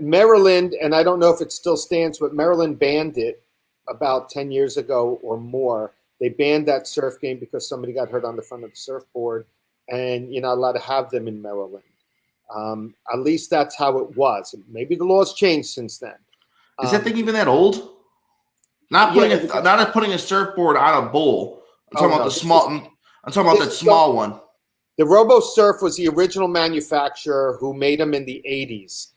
Maryland, and I don't know if it still stands, but Maryland banned it about 10 years ago or more. They banned that surf game because somebody got hurt on the front of the surfboard, and you're not allowed to have them in Maryland. At least that's how it was. Maybe the law's changed since then. Is that thing even that old? Not putting a surfboard on a bull. I'm talking about the small. I'm talking about that small one. The Robo Surf was the original manufacturer who made them in the 80s.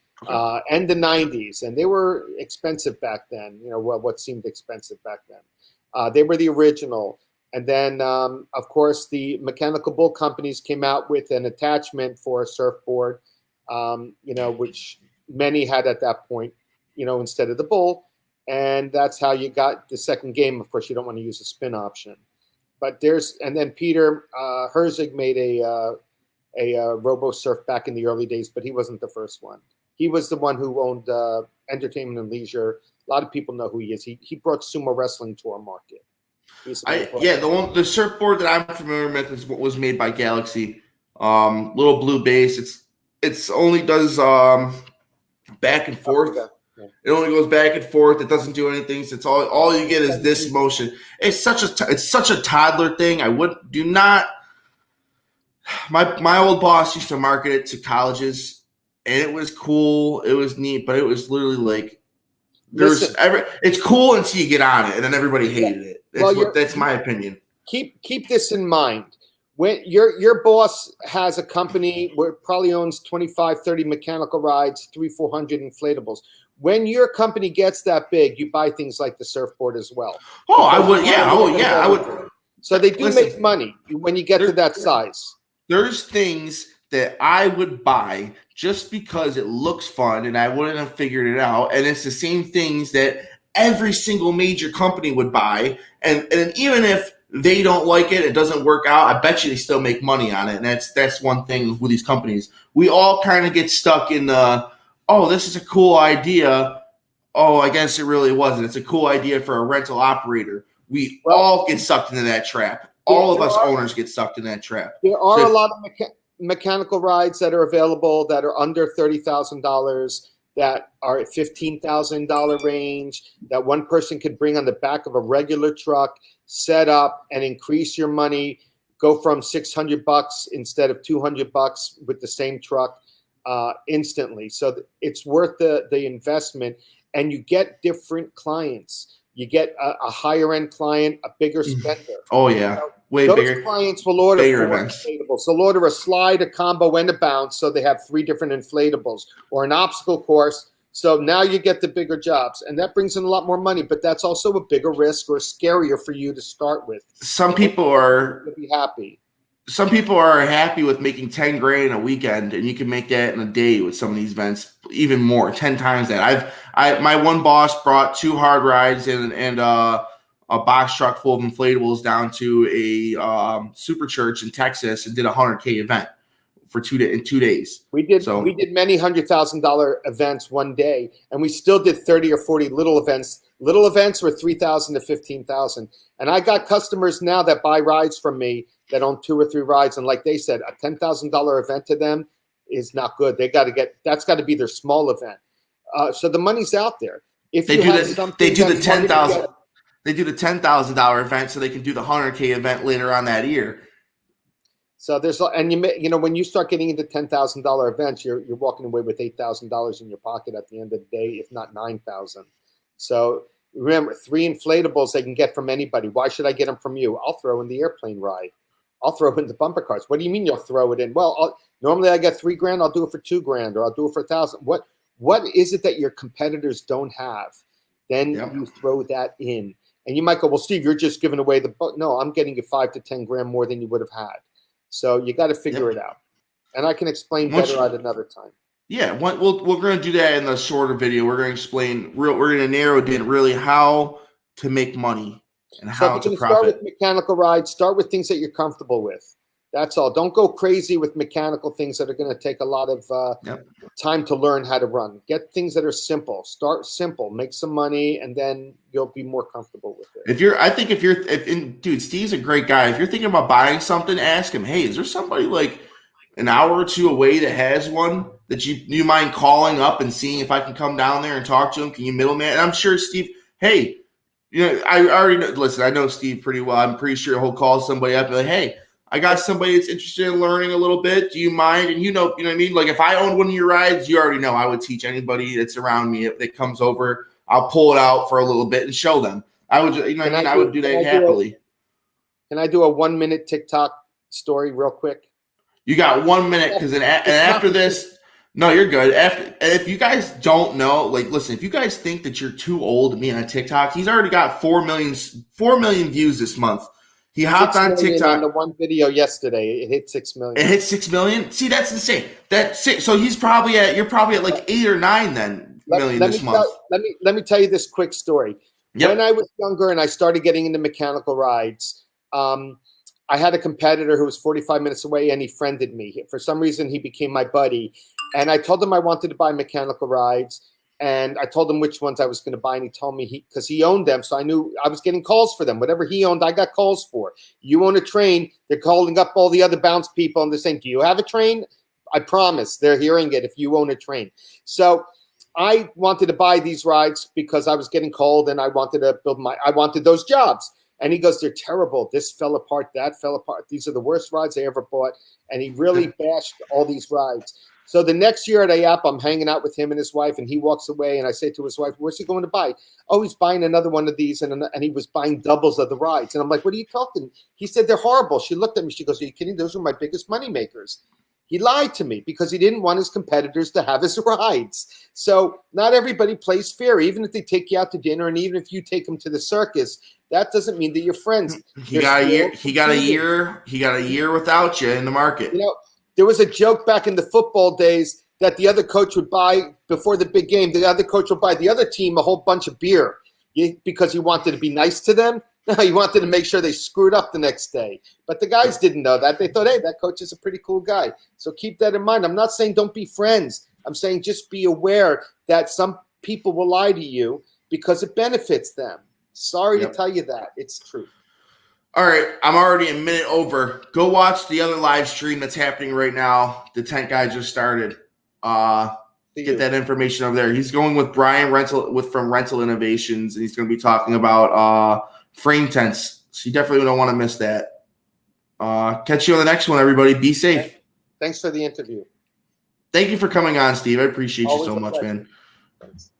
And the 90s, and they were expensive back then. You know what seemed expensive back then. They were the original, and then of course the mechanical bull companies came out with an attachment for a surfboard, which many had at that point, instead of the bull, and that's how you got the second game. Of course, you don't want to use a spin option, but and then Peter Herzig made a Robo Surf back in the early days, but he wasn't the first one. He was the one who owned Entertainment and Leisure. A lot of people know who he is. He brought sumo wrestling to our market. The surfboard that I'm familiar with is what was made by Galaxy. Little blue base. It's only does back and forth. Yeah. It only goes back and forth. It doesn't do anything. So it's all you get is this motion. It's such a toddler thing. My old boss used to market it to colleges. And it was cool. It was neat, but it was literally like It's cool until you get on it, and then everybody hated it. That's my opinion. Keep this in mind. When your boss has a company where it probably owns 25, 30 mechanical rides, 300-400 inflatables. When your company gets that big, you buy things like the surfboard as well. Oh, I would. Yeah. Oh, yeah. I would. So they do make money when you get to that size. There's things that I would buy just because it looks fun, and I wouldn't have figured it out. And it's the same things that every single major company would buy. And even if they don't like it, it doesn't work out, I bet you they still make money on it. And that's one thing with these companies. We all kind of get stuck in the, oh, this is a cool idea. Oh, I guess it really wasn't. It's a cool idea for a rental operator. We all get sucked into that trap. All of us owners get sucked in that trap. There are a lot of mechanical rides that are available that are under $30,000, that are at $15,000 range, that one person could bring on the back of a regular truck, set up, and increase your money, go from $600 instead of $200 with the same truck instantly. So it's worth the investment, and you get different clients. You get a higher end client, a bigger spender. Oh yeah, way those bigger. Clients will order 4 inflatables. They'll order a slide, a combo, and a bounce, so they have 3 different inflatables, or an obstacle course. So now you get the bigger jobs, and that brings in a lot more money. But that's also a bigger risk, or scarier for you to start with. Some people are be happy. Some people are happy with making 10 grand a weekend, and you can make that in a day with some of these events, even more, 10 times that. My one boss brought 2 hard rides and a box truck full of inflatables down to a super church in Texas and did a 100K event for 2 days. We did many $100,000 events one day, and we still did 30 or 40 little events. Little events were 3,000 to 15,000, and I got customers now that buy rides from me that own 2 or 3 rides, and like they said, a $10,000 event to them is not good. That's got to be their small event. So the money's out there. If they do the $10,000 event, so they can do the 100K event later on that year. So when you start getting into $10,000 events, you're walking away with $8,000 in your pocket at the end of the day, if not $9,000. So remember, 3 inflatables they can get from anybody. Why should I get them from you? I'll throw in the airplane ride. I'll throw in the bumper cars. What do you mean you'll throw it in? Well, normally I get $3 grand. I'll do it for $2 grand, or I'll do it for $1,000. What is it that your competitors don't have? Then you throw that in, and you might go, well, Steve, you're just giving away the book. No, I'm getting you 5 to 10 grand more than you would have had. So you got to figure it out, and I can explain better at another time. Yeah, we're going to do that in the shorter video. We're going to explain. We're going to narrow down really how to make money and how to profit. Start with mechanical rides. Start with things that you're comfortable with. That's all. Don't go crazy with mechanical things that are going to take a lot of time to learn how to run. Get things that are simple. Start simple. Make some money, and then you'll be more comfortable with it. Dude, Steve's a great guy. If you're thinking about buying something, ask him, hey, is there somebody like an hour or 2 away that has one that you mind calling up and seeing if I can come down there and talk to him? Can you middleman? And I'm sure Steve, hey, I already know, listen, I know Steve pretty well. I'm pretty sure he'll call somebody up and be like, hey, I got somebody that's interested in learning a little bit. Do you mind? And you know what I mean? Like if I owned one of your rides, you already know I would teach anybody that's around me that comes over. I'll pull it out for a little bit and show them. I would, I would do that happily. Can I do a 1-minute TikTok story real quick? You got 1 minute because after this, no, you're good. If you guys don't know, like, listen, if you guys think that you're too old to be on TikTok, he's already got 4 million views this month. He hopped on TikTok. On the one video yesterday, it hit 6 million. It hit 6 million. See, that's insane. So you're probably at like 8 or 9 million this month. Let me tell you this quick story. Yep. When I was younger and I started getting into mechanical rides, I had a competitor who was 45 minutes away, and he friended me. For some reason, he became my buddy. And I told him I wanted to buy mechanical rides. And I told him which ones I was going to buy. And he told me because he owned them. So I knew I was getting calls for them. Whatever he owned, I got calls for. You own a train. They're calling up all the other bounce people. And they're saying, do you have a train? I promise they're hearing it if you own a train. So I wanted to buy these rides because I was getting called and I wanted to I wanted those jobs. And he goes, they're terrible. This fell apart. That fell apart. These are the worst rides I ever bought. And he really bashed all these rides. So the next year at AAP, I'm hanging out with him and his wife, and he walks away, and I say to his wife, "Where's he going to buy?" "Oh, he's buying another one of these," and he was buying doubles of the rides. And I'm like, "What are you talking?" He said, "They're horrible." She looked at me. She goes, "Are you kidding? Those are my biggest money makers." He lied to me because he didn't want his competitors to have his rides. So not everybody plays fair, even if they take you out to dinner, and even if you take them to the circus. That doesn't mean that you're friends. He got a year. He got a year. He got a year without you in the market. You know, there was a joke back in the football days that the other coach would buy before the big game. The other coach would buy the other team a whole bunch of beer because he wanted to be nice to them. No, he wanted to make sure they screwed up the next day. But the guys didn't know that. They thought, hey, that coach is a pretty cool guy. So keep that in mind. I'm not saying don't be friends. I'm saying just be aware that some people will lie to you because it benefits them. Sorry to tell you that. It's true. All right, I'm already a minute over. Go watch the other live stream that's happening right now. The tent guy just started. Get that information over there. He's going with Brian from Rental Innovations, and he's going to be talking about frame tents. So you definitely don't want to miss that. Catch you on the next one, everybody. Be safe. Thanks for the interview. Thank you for coming on, Steve. I appreciate Always you so a much, pleasure. man. Thanks.